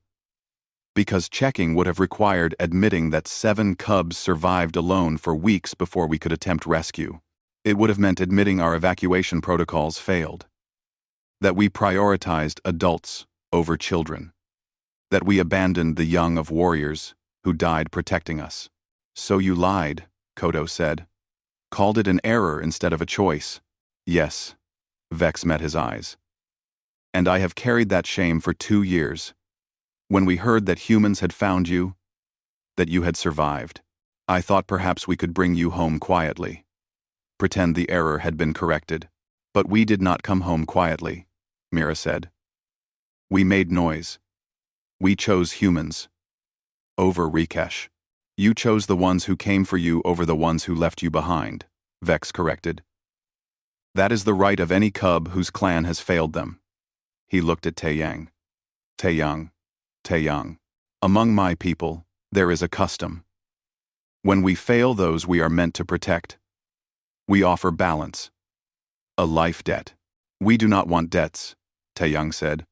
Because checking would have required admitting that 7 cubs survived alone for weeks before we could attempt rescue. It would have meant admitting our evacuation protocols failed. That we prioritized adults over children. That we abandoned the young of warriors who died protecting us. So you lied, Kodo said. Called it an error instead of a choice. Yes. Vex met his eyes. And I have carried that shame for 2 years. When we heard that humans had found you, that you had survived, I thought perhaps we could bring you home quietly. Pretend the error had been corrected. But we did not come home quietly, Mira said. We made noise. We chose humans. Over Rikesh. You chose the ones who came for you over the ones who left you behind, Vex corrected. That is the right of any cub whose clan has failed them. He looked at Taeyang. Taeyang. Among my people, there is a custom. When we fail those we are meant to protect, we offer balance. A life debt. We do not want debts, Taeyang said.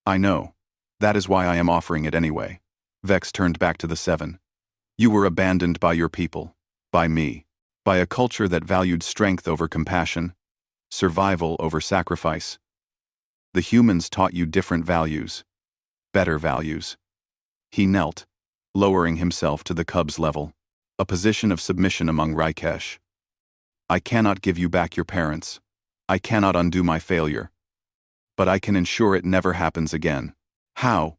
I know. That is why I am offering it anyway. Vex turned back to the 7. You were abandoned by your people, by me, by a culture that valued strength over compassion, survival over sacrifice. The humans taught you different values, better values. He knelt, lowering himself to the cub's level, a position of submission among Rikesh. I cannot give you back your parents. I cannot undo my failure. But I can ensure it never happens again. How?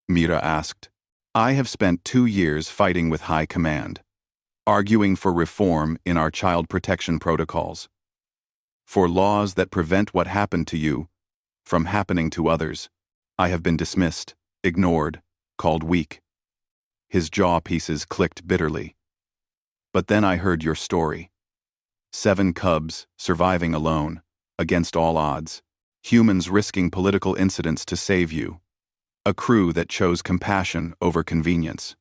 Mira asked. I have spent 2 years fighting with High Command, arguing for reform in our child protection protocols, for laws that prevent what happened to you from happening to others. I have been dismissed, ignored, called weak. His jaw pieces clicked bitterly. But then I heard your story. 7 cubs surviving alone, against all odds, humans risking political incidents to save you, a crew that chose compassion over convenience.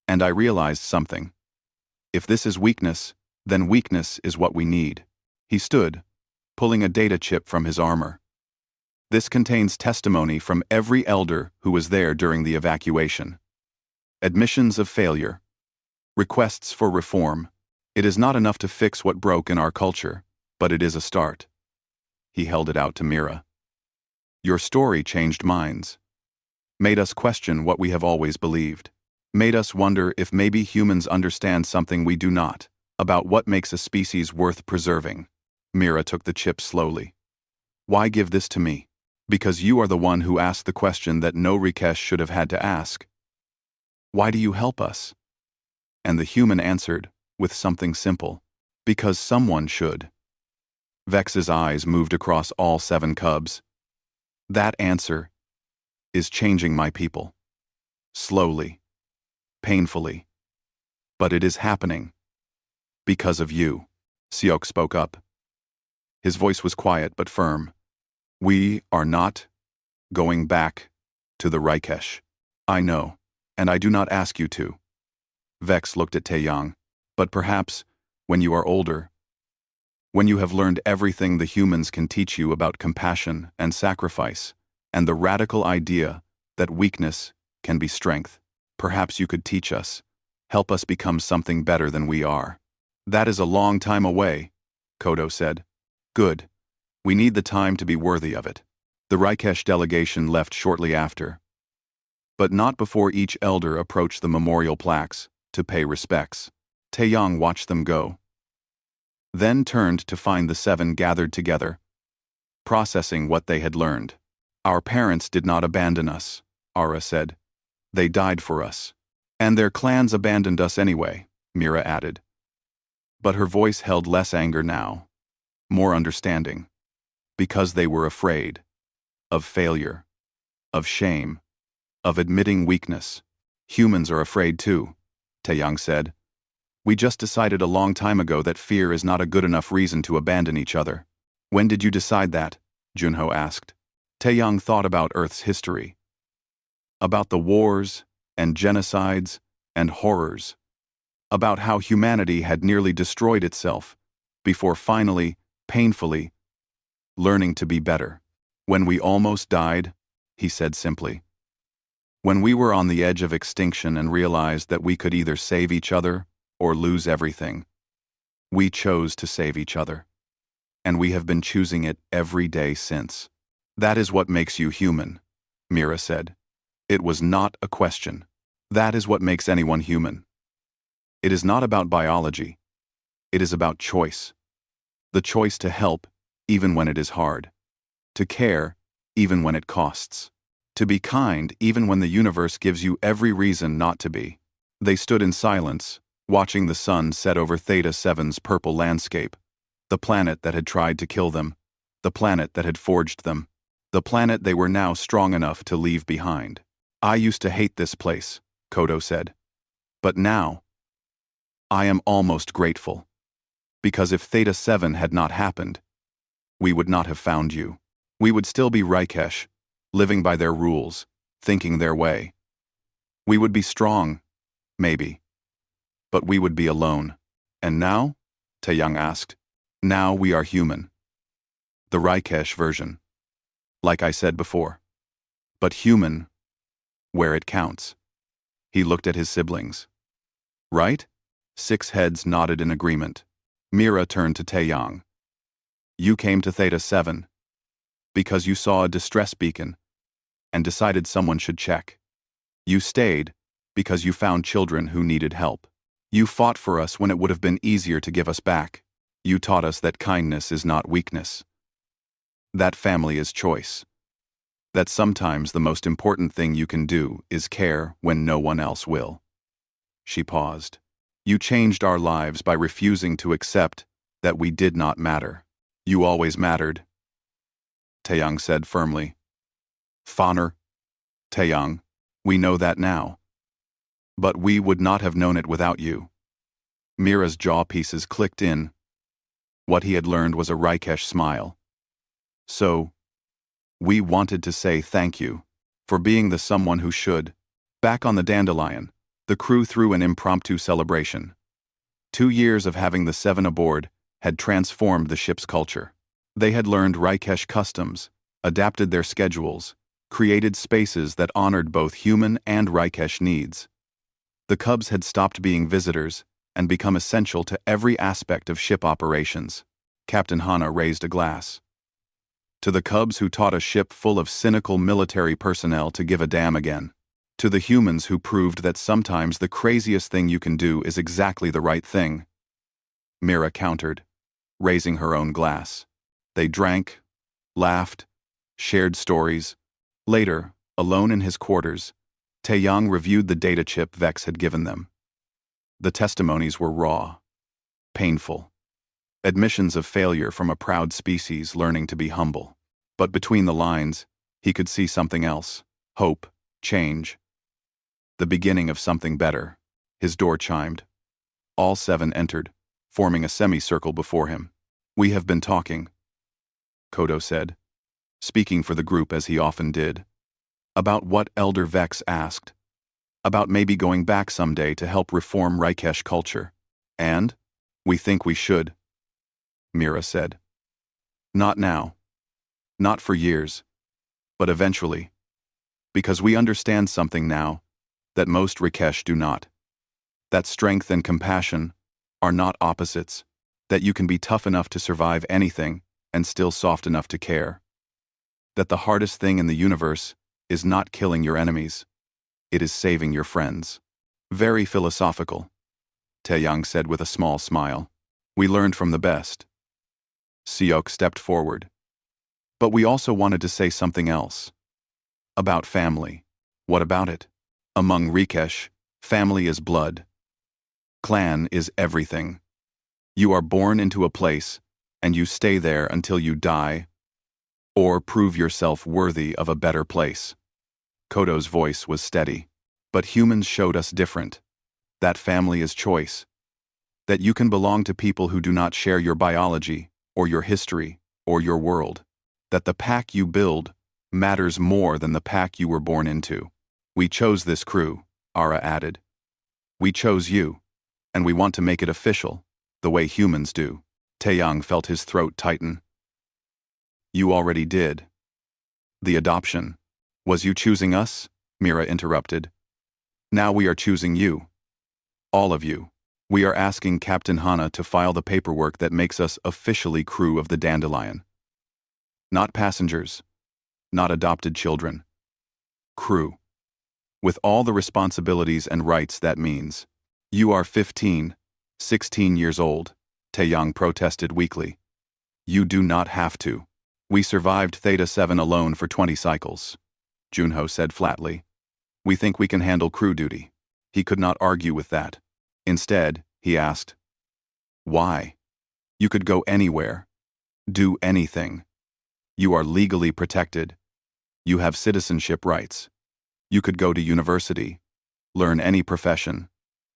And I realized something. If this is weakness, then weakness is what we need. He stood, pulling a data chip from his armor. This contains testimony from every elder who was there during the evacuation. Admissions of failure. Requests for reform. It is not enough to fix what broke in our culture, but it is a start. He held it out to Mira. Your story changed minds. Made us question what we have always believed. Made us wonder if maybe humans understand something we do not, about what makes a species worth preserving. Mira took the chip slowly. Why give this to me? Because you are the one who asked the question that no Rikesh should have had to ask. Why do you help us? And the human answered, with something simple. Because someone should. Vex's eyes moved across all 7 cubs. That answer is changing my people. Slowly. Painfully. But it is happening. Because of you. Seok spoke up. His voice was quiet but firm. We are not going back to the Rikesh. I know, and I do not ask you to. Vex looked at Taeyang. But perhaps, when you are older, when you have learned everything the humans can teach you about compassion and sacrifice, and the radical idea that weakness can be strength, perhaps you could teach us, help us become something better than we are. That is a long time away, Kodo said. Good. We need the time to be worthy of it. The Rikesh delegation left shortly after. But not before each elder approached the memorial plaques to pay respects. Taeyang watched them go. Then turned to find the 7 gathered together, processing what they had learned. Our parents did not abandon us, Ara said. They died for us. And their clans abandoned us anyway, Mira added. But her voice held less anger now, more understanding. Because they were afraid. Of failure. Of shame. Of admitting weakness. Humans are afraid too, Taeyang said. We just decided a long time ago that fear is not a good enough reason to abandon each other. When did you decide that? Junho asked. Taeyang thought about Earth's history. About the wars, and genocides, and horrors. About how humanity had nearly destroyed itself, before finally, painfully, learning to be better. When we almost died, he said simply. When we were on the edge of extinction and realized that we could either save each other or lose everything, we chose to save each other. And we have been choosing it every day since. That is what makes you human, Mira said. It was not a question. That is what makes anyone human. It is not about biology. It is about choice. The choice to help, even when it is hard. To care, even when it costs. To be kind, even when the universe gives you every reason not to be. They stood in silence, watching the sun set over Theta 7's purple landscape, the planet that had tried to kill them, the planet that had forged them, the planet they were now strong enough to leave behind. I used to hate this place, Kodo said. But now, I am almost grateful. Because if Theta 7 had not happened, we would not have found you. We would still be Raikesh, living by their rules, thinking their way. We would be strong, maybe. But we would be alone. And now? Taeyang asked. Now we are human. The Raikesh version. Like I said before. But human, where it counts. He looked at his siblings. Right? 6 heads nodded in agreement. Mira turned to Taeyang. You came to Theta 7 because you saw a distress beacon and decided someone should check. You stayed because you found children who needed help. You fought for us when it would have been easier to give us back. You taught us that kindness is not weakness. That family is choice. That sometimes the most important thing you can do is care when no one else will. She paused. You changed our lives by refusing to accept that we did not matter. You always mattered, Taeyang said firmly. Faner, Taeyang, we know that now. But we would not have known it without you. Mira's jaw pieces clicked in. What he had learned was a Raikesh smile. So, we wanted to say thank you for being the someone who should. Back on the Dandelion, the crew threw an impromptu celebration. 2 years of having the 7 aboard had transformed the ship's culture. They had learned Raikesh customs, adapted their schedules, created spaces that honored both human and Raikesh needs. The Cubs had stopped being visitors and become essential to every aspect of ship operations. Captain Hana raised a glass. To the Cubs who taught a ship full of cynical military personnel to give a damn again. To the humans who proved that sometimes the craziest thing you can do is exactly the right thing. Mira countered, raising her own glass. They drank, laughed, shared stories. Later, alone in his quarters, Taeyang reviewed the data chip Vex had given them. The testimonies were raw, painful. Admissions of failure from a proud species learning to be humble. But between the lines, he could see something else. Hope, change. The beginning of something better. His door chimed. All 7 entered, forming a semicircle before him. We have been talking, Kodo said, speaking for the group as he often did. About what Elder Vex asked. About maybe going back someday to help reform Raikesh culture. And we think we should, Mira said. Not now. Not for years. But eventually. Because we understand something now that most Raikesh do not. That strength and compassion are not opposites. That you can be tough enough to survive anything and still soft enough to care. That the hardest thing in the universe is not killing your enemies. It is saving your friends. Very philosophical, Taeyang said with a small smile. We learned from the best. Siok stepped forward. But we also wanted to say something else. About family. What about it? Among Raikesh, family is blood. Clan is everything. You are born into a place, and you stay there until you die, or prove yourself worthy of a better place. Kodo's voice was steady. But humans showed us different. That family is choice. That you can belong to people who do not share your biology, or your history, or your world. That the pack you build matters more than the pack you were born into. We chose this crew, Ara added. We chose you, and we want to make it official, the way humans do. Taeyang felt his throat tighten. You already did. The adoption. Was you choosing us? Mira interrupted. Now we are choosing you. All of you. We are asking Captain Hana to file the paperwork that makes us officially crew of the Dandelion. Not passengers. Not adopted children. Crew. With all the responsibilities and rights that means. You are 15, 16 years old, Taeyang protested weakly. You do not have to. We survived Theta 7 alone for 20 cycles, Junho said flatly. We think we can handle crew duty. He could not argue with that. Instead, he asked, why? You could go anywhere. Do anything. You are legally protected. You have citizenship rights. You could go to university. Learn any profession.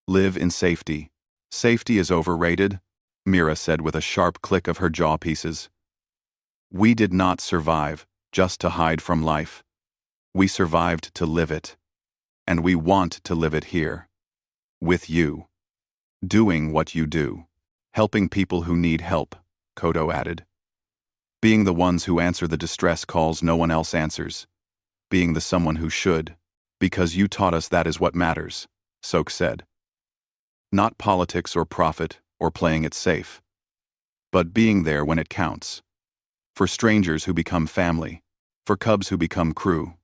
Live in safety. Safety is overrated, Mira said with a sharp click of her jaw pieces. We did not survive just to hide from life. We survived to live it. And we want to live it here. With you. Doing what you do. Helping people who need help, Kodo added. Being the ones who answer the distress calls no one else answers. Being the someone who should. Because you taught us that is what matters, Sok said. Not politics or profit or playing it safe. But being there when it counts. For strangers who become family. For cubs who become crew.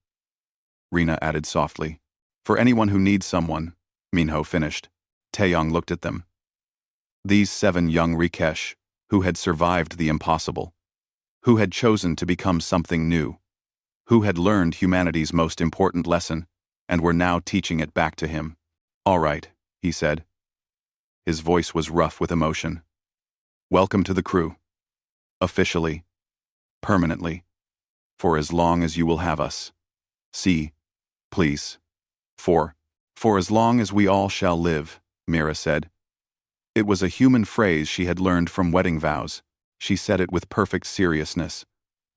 Rina added softly. For anyone who needs someone, Minho finished. Taeyong looked at them. These 7 young Rikesh, who had survived the impossible. Who had chosen to become something new. Who had learned humanity's most important lesson, and were now teaching it back to him. All right, he said. His voice was rough with emotion. Welcome to the crew. Officially. Permanently. For as long as you will have us. See, please. For as long as we all shall live, Mira said. It was a human phrase she had learned from wedding vows. She said it with perfect seriousness.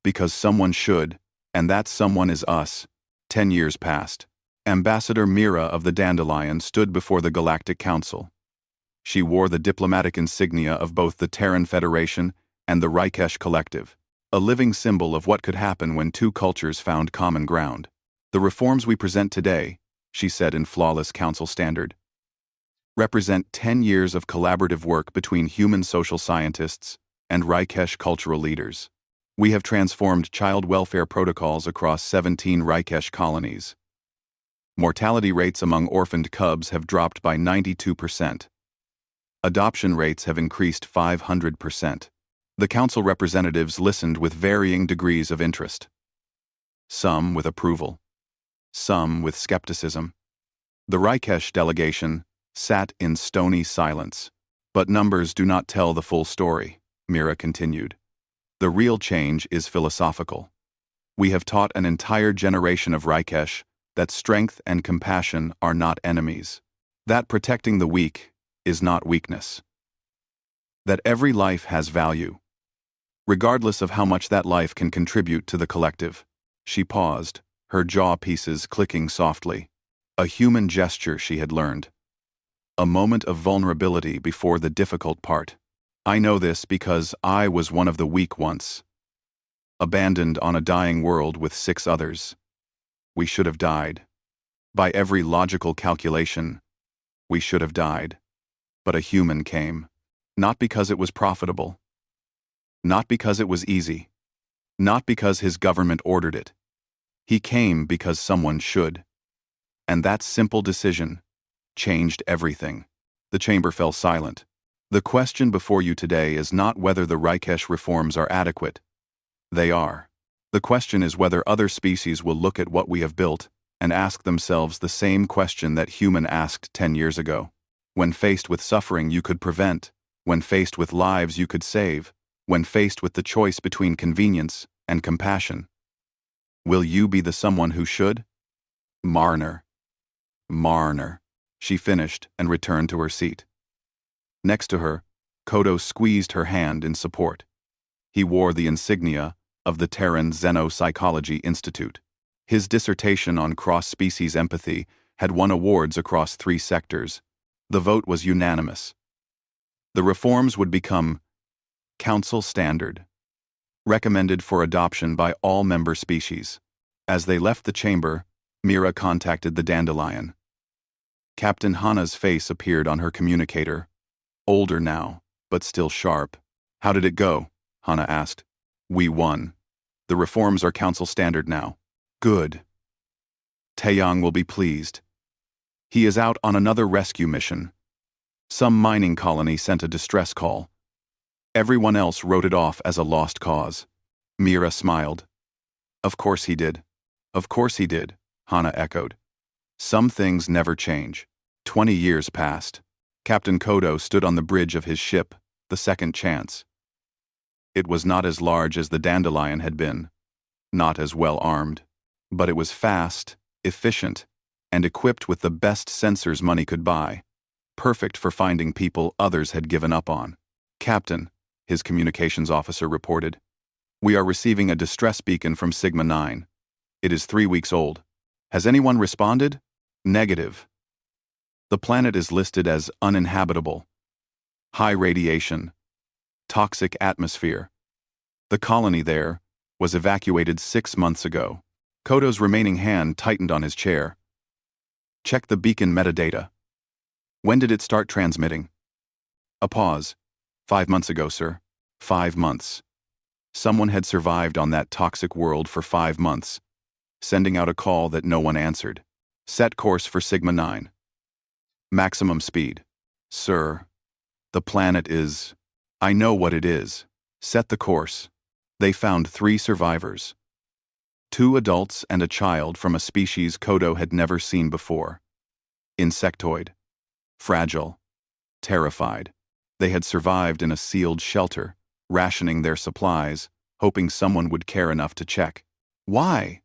Because someone should, and that someone is us. 10 years passed. Ambassador Mira of the Dandelion stood before the Galactic Council. She wore the diplomatic insignia of both the Terran Federation and the Rikesh Collective, a living symbol of what could happen when 2 cultures found common ground. The reforms we present today, she said in flawless council standard, represent 10 years of collaborative work between human social scientists and Rikesh cultural leaders. We have transformed child welfare protocols across 17 Rikesh colonies. Mortality rates among orphaned cubs have dropped by 92%. Adoption rates have increased 500%. The council representatives listened with varying degrees of interest. Some with approval. Some with skepticism. The Rikesh delegation sat in stony silence. But numbers do not tell the full story, Mira continued. The real change is philosophical. We have taught an entire generation of Rikesh that strength and compassion are not enemies. That protecting the weak is not weakness. That every life has value, regardless of how much that life can contribute to the collective. She paused, her jaw pieces clicking softly. A human gesture she had learned. A moment of vulnerability before the difficult part. I know this because I was one of the weak once. Abandoned on a dying world with 6 others. We should have died. By every logical calculation, we should have died. But a human came. Not because it was profitable. Not because it was easy. Not because his government ordered it. He came because someone should. And that simple decision changed everything. The chamber fell silent. The question before you today is not whether the Rikesh reforms are adequate. They are. The question is whether other species will look at what we have built and ask themselves the same question that human asked 10 years ago. When faced with suffering you could prevent, when faced with lives you could save, when faced with the choice between convenience and compassion. Will you be the someone who should? Marner. She finished and returned to her seat. Next to her, Kodo squeezed her hand in support. He wore the insignia of the Terran Xenopsychology Institute. His dissertation on cross-species empathy had won awards across 3 sectors. The vote was unanimous. The reforms would become council standard, recommended for adoption by all member species. As they left the chamber, Mira contacted the Dandelion. Captain Hana's face appeared on her communicator. Older now, but still sharp. How did it go? Hana asked. We won. The reforms are council standard now. Good. Taeyong will be pleased. He is out on another rescue mission. Some mining colony sent a distress call. Everyone else wrote it off as a lost cause. Mira smiled. Of course he did. Of course he did, Hana echoed. Some things never change. 20 years passed. Captain Kodo stood on the bridge of his ship, the Second Chance. It was not as large as the Dandelion had been, not as well armed, but it was fast, efficient, and equipped with the best sensors money could buy, perfect for finding people others had given up on. Captain, his communications officer reported, we are receiving a distress beacon from Sigma 9. It is 3 weeks old. Has anyone responded? Negative. The planet is listed as uninhabitable. High radiation. Toxic atmosphere. The colony there was evacuated 6 months ago. Kodo's remaining hand tightened on his chair. Check the beacon metadata. When did it start transmitting? A pause. 5 months ago, sir. 5 months. Someone had survived on that toxic world for 5 months, sending out a call that no one answered. Set course for Sigma 9. Maximum speed. Sir, the planet is... I know what it is. Set the course. They found 3 survivors. 2 adults and a child from a species Kodo had never seen before. Insectoid. Fragile. Terrified. They had survived in a sealed shelter, rationing their supplies, hoping someone would care enough to check. Why?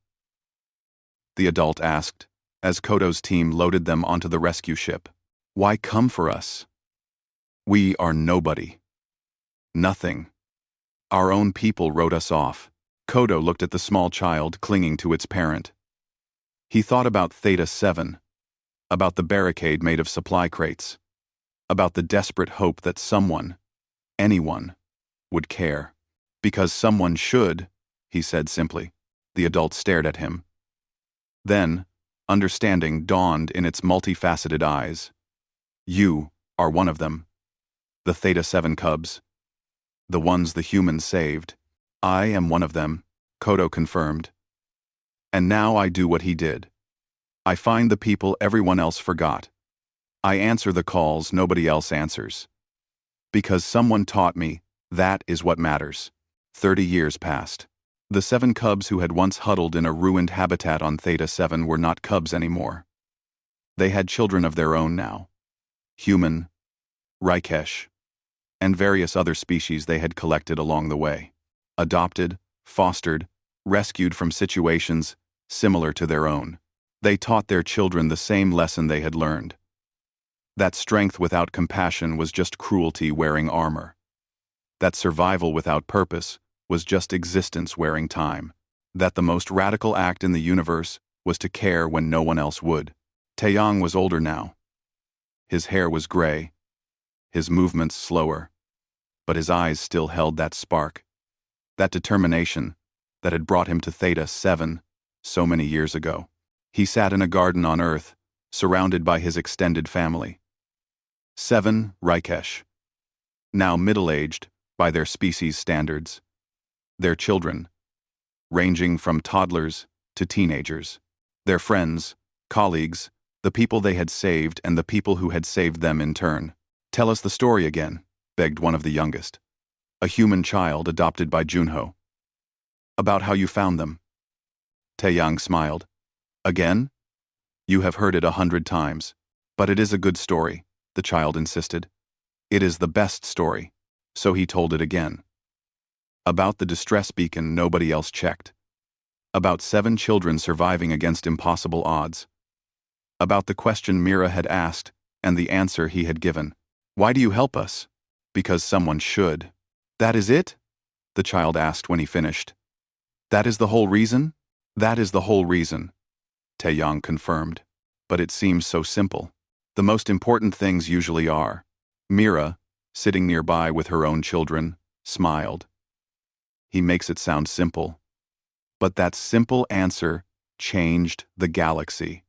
The adult asked, as Kodo's team loaded them onto the rescue ship. Why come for us? We are nobody. Nothing. Our own people wrote us off. Kodo looked at the small child clinging to its parent. He thought about Theta 7, about the barricade made of supply crates, about the desperate hope that someone, anyone, would care. Because someone should, he said simply. The adult stared at him. Then, understanding dawned in its multifaceted eyes. You are one of them. The Theta 7 cubs. The ones the humans saved. I am one of them, Kodo confirmed. And now I do what he did. I find the people everyone else forgot. I answer the calls nobody else answers. Because someone taught me, that is what matters. 30 years passed. The 7 cubs who had once huddled in a ruined habitat on Theta 7 were not cubs anymore. They had children of their own now. Human, Raikesh, and various other species they had collected along the way. Adopted, fostered, rescued from situations similar to their own. They taught their children the same lesson they had learned. That strength without compassion was just cruelty wearing armor. That survival without purpose was just existence wearing time. That the most radical act in the universe was to care when no one else would. Taeyang was older now. His hair was gray, his movements slower, but his eyes still held that spark, that determination that had brought him to Theta 7 so many years ago. He sat in a garden on Earth, surrounded by his extended family. 7 Raikesh, now middle-aged by their species standards. Their children, ranging from toddlers to teenagers. Their friends, colleagues, the people they had saved and the people who had saved them in turn. Tell us the story again, begged one of the youngest. A human child adopted by Junho. About how you found them. Taeyang smiled. Again? You have heard it 100 times. But it is a good story, the child insisted. It is the best story. So he told it again. About the distress beacon nobody else checked. About 7 children surviving against impossible odds. About the question Mira had asked and the answer he had given. Why do you help us? Because someone should. That is it? The child asked when he finished. That is the whole reason? That is the whole reason, Taeyang confirmed. But it seems so simple. The most important things usually are. Mira, sitting nearby with her own children, smiled. He makes it sound simple. But that simple answer changed the galaxy.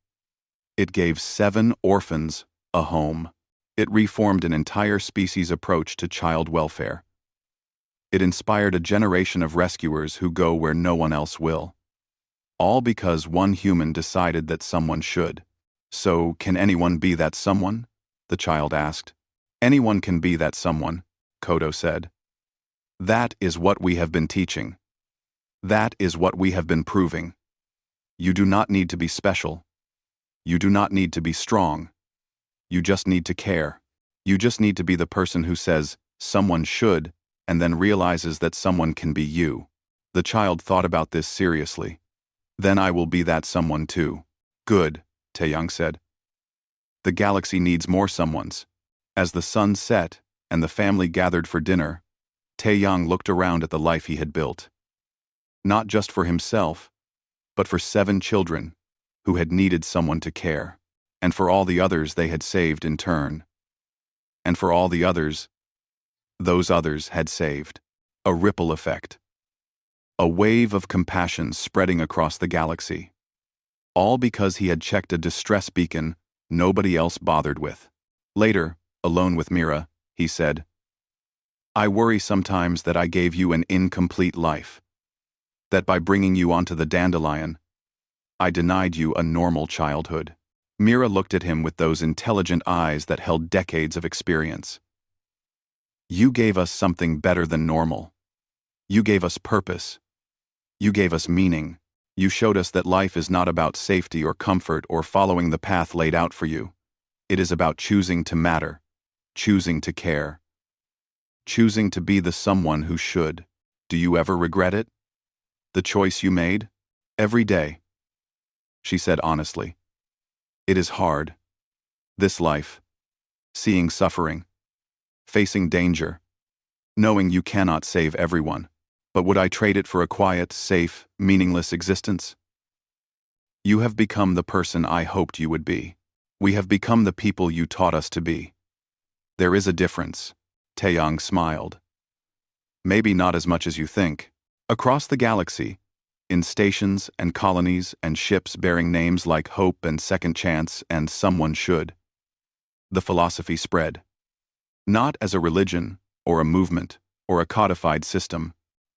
It gave 7 orphans a home. It reformed an entire species approach to child welfare. It inspired a generation of rescuers who go where no one else will. All because one human decided that someone should. So, can anyone be that someone? The child asked. Anyone can be that someone, Kodo said. That is what we have been teaching. That is what we have been proving. You do not need to be special. You do not need to be strong. You just need to care. You just need to be the person who says, someone should, and then realizes that someone can be you. The child thought about this seriously. Then I will be that someone too. Good, Taeyang said. The galaxy needs more someones. As the sun set and the family gathered for dinner, Taeyang looked around at the life he had built. Not just for himself, but for 7 children who had needed someone to care, and for all the others they had saved in turn. And for all the others, those others had saved. A ripple effect. A wave of compassion spreading across the galaxy. All because he had checked a distress beacon nobody else bothered with. Later, alone with Mira, he said, I worry sometimes that I gave you an incomplete life. That by bringing you onto the dandelion, I denied you a normal childhood. Mira looked at him with those intelligent eyes that held decades of experience. You gave us something better than normal. You gave us purpose. You gave us meaning. You showed us that life is not about safety or comfort or following the path laid out for you. It is about choosing to matter, choosing to care, choosing to be the someone who should. Do you ever regret it? The choice you made? Every day. She said honestly. It is hard. This life. Seeing suffering. Facing danger. Knowing you cannot save everyone. But would I trade it for a quiet, safe, meaningless existence? You have become the person I hoped you would be. We have become the people you taught us to be. There is a difference. Taeyang smiled. Maybe not as much as you think. Across the galaxy, in stations and colonies and ships bearing names like Hope and Second Chance and Someone Should, the philosophy spread. Not as a religion, or a movement, or a codified system,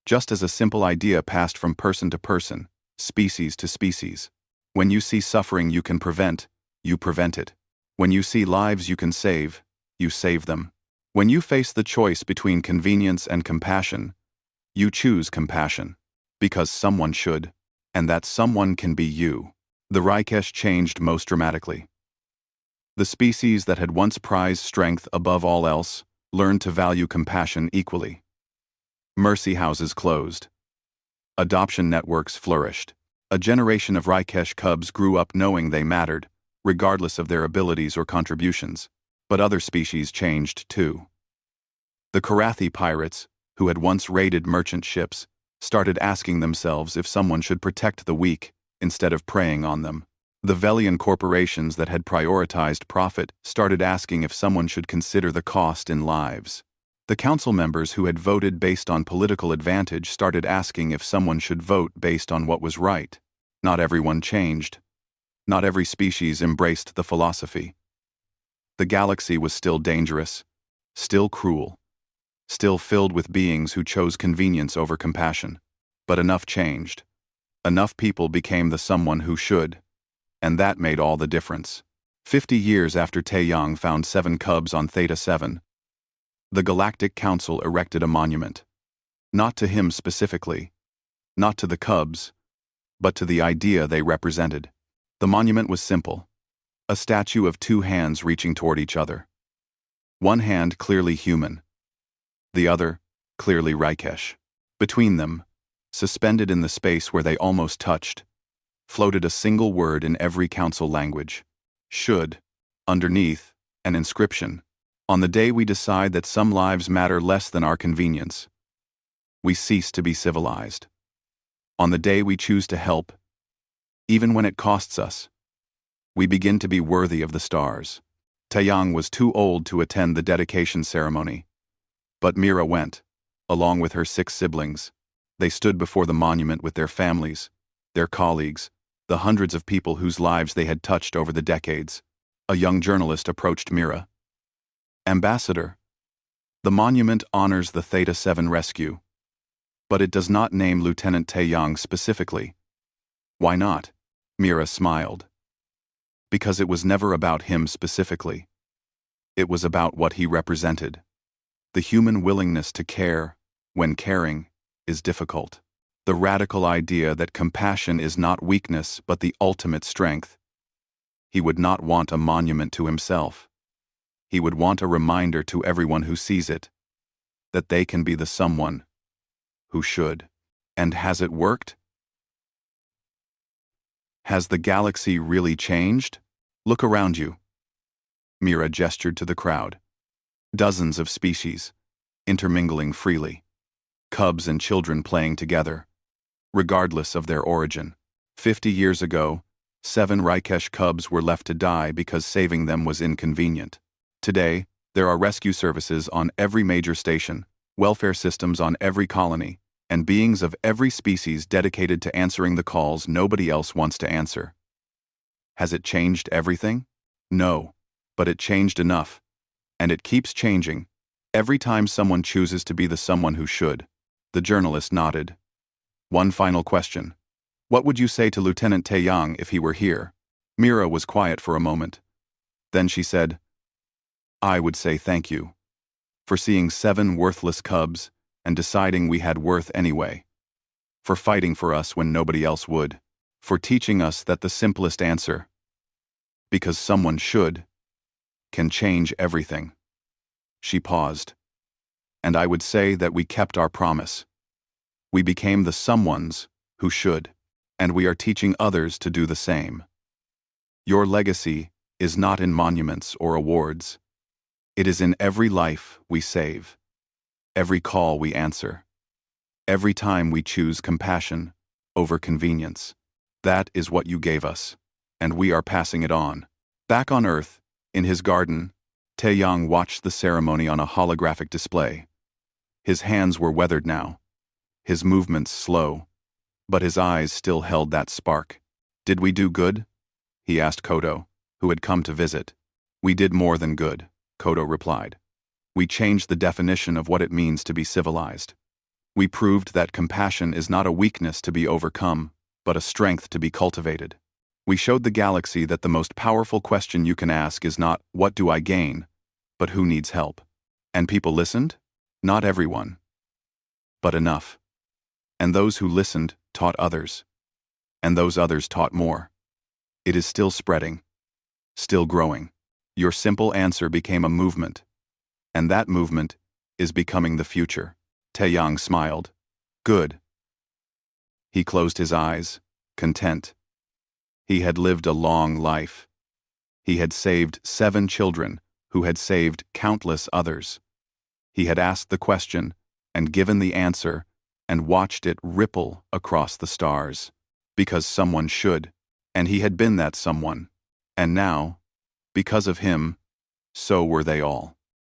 just as a simple idea passed from person to person, species to species. When you see suffering you can prevent, you prevent it. When you see lives you can save, you save them. When you face the choice between convenience and compassion, you choose compassion. Because someone should, and that someone can be you. The Raikesh changed most dramatically. The species that had once prized strength above all else learned to value compassion equally. Mercy houses closed. Adoption networks flourished. A generation of Raikesh cubs grew up knowing they mattered, regardless of their abilities or contributions. But other species changed too. The Karathi pirates, who had once raided merchant ships, started asking themselves if someone should protect the weak instead of preying on them. The Velian corporations that had prioritized profit started asking if someone should consider the cost in lives. The council members who had voted based on political advantage started asking if someone should vote based on what was right. Not everyone changed. Not every species embraced the philosophy. The galaxy was still dangerous, still cruel, still filled with beings who chose convenience over compassion. But enough changed. Enough people became the someone who should. And that made all the difference. 50 years after Taeyang found 7 cubs on Theta 7, the Galactic Council erected a monument. Not to him specifically, not to the cubs, but to the idea they represented. The monument was simple. A statue of 2 hands reaching toward each other. One hand clearly human. The other, clearly Raikesh. Between them, suspended in the space where they almost touched, floated a single word in every council language. Should. Underneath, an inscription. On the day we decide that some lives matter less than our convenience, we cease to be civilized. On the day we choose to help, even when it costs us, we begin to be worthy of the stars. Taeyang was too old to attend the dedication ceremony. But Mira went, along with her 6 siblings. They stood before the monument with their families, their colleagues, the hundreds of people whose lives they had touched over the decades. A young journalist approached Mira. Ambassador, the monument honors the Theta 7 rescue, but it does not name Lieutenant Taeyang specifically. Why not? Mira smiled. Because it was never about him specifically. It was about what he represented. The human willingness to care, when caring, is difficult. The radical idea that compassion is not weakness but the ultimate strength. He would not want a monument to himself. He would want a reminder to everyone who sees it that they can be the someone who should. And has it worked? Has the galaxy really changed? Look around you. Mira gestured to the crowd. Dozens of species, intermingling freely. Cubs and children playing together, regardless of their origin. 50 years ago, 7 Raikesh cubs were left to die because saving them was inconvenient. Today, there are rescue services on every major station, welfare systems on every colony, and beings of every species dedicated to answering the calls nobody else wants to answer. Has it changed everything? No, but it changed enough. And it keeps changing, every time someone chooses to be the someone who should. The journalist nodded. One final question. What would you say to Lieutenant Taeyang if he were here? Mira was quiet for a moment. Then she said, I would say thank you for seeing 7 worthless cubs and deciding we had worth anyway, for fighting for us when nobody else would, for teaching us that the simplest answer, because someone should, can change everything. She paused. And I would say that we kept our promise. We became the someones who should, and we are teaching others to do the same. Your legacy is not in monuments or awards. It is in every life we save, every call we answer, every time we choose compassion over convenience. That is what you gave us, and we are passing it on. Back on Earth, in his garden, Taeyang watched the ceremony on a holographic display. His hands were weathered now, his movements slow, but his eyes still held that spark. Did we do good? He asked Kodo, who had come to visit. We did more than good, Kodo replied. We changed the definition of what it means to be civilized. We proved that compassion is not a weakness to be overcome, but a strength to be cultivated. We showed the galaxy that the most powerful question you can ask is not, what do I gain, but who needs help? And people listened? Not everyone, but enough. And those who listened taught others. And those others taught more. It is still spreading, still growing. Your simple answer became a movement. And that movement is becoming the future. Taeyang smiled. Good. He closed his eyes, content. He had lived a long life. He had saved 7 children who had saved countless others. He had asked the question and given the answer and watched it ripple across the stars. Because someone should, and he had been that someone. And now, because of him, so were they all.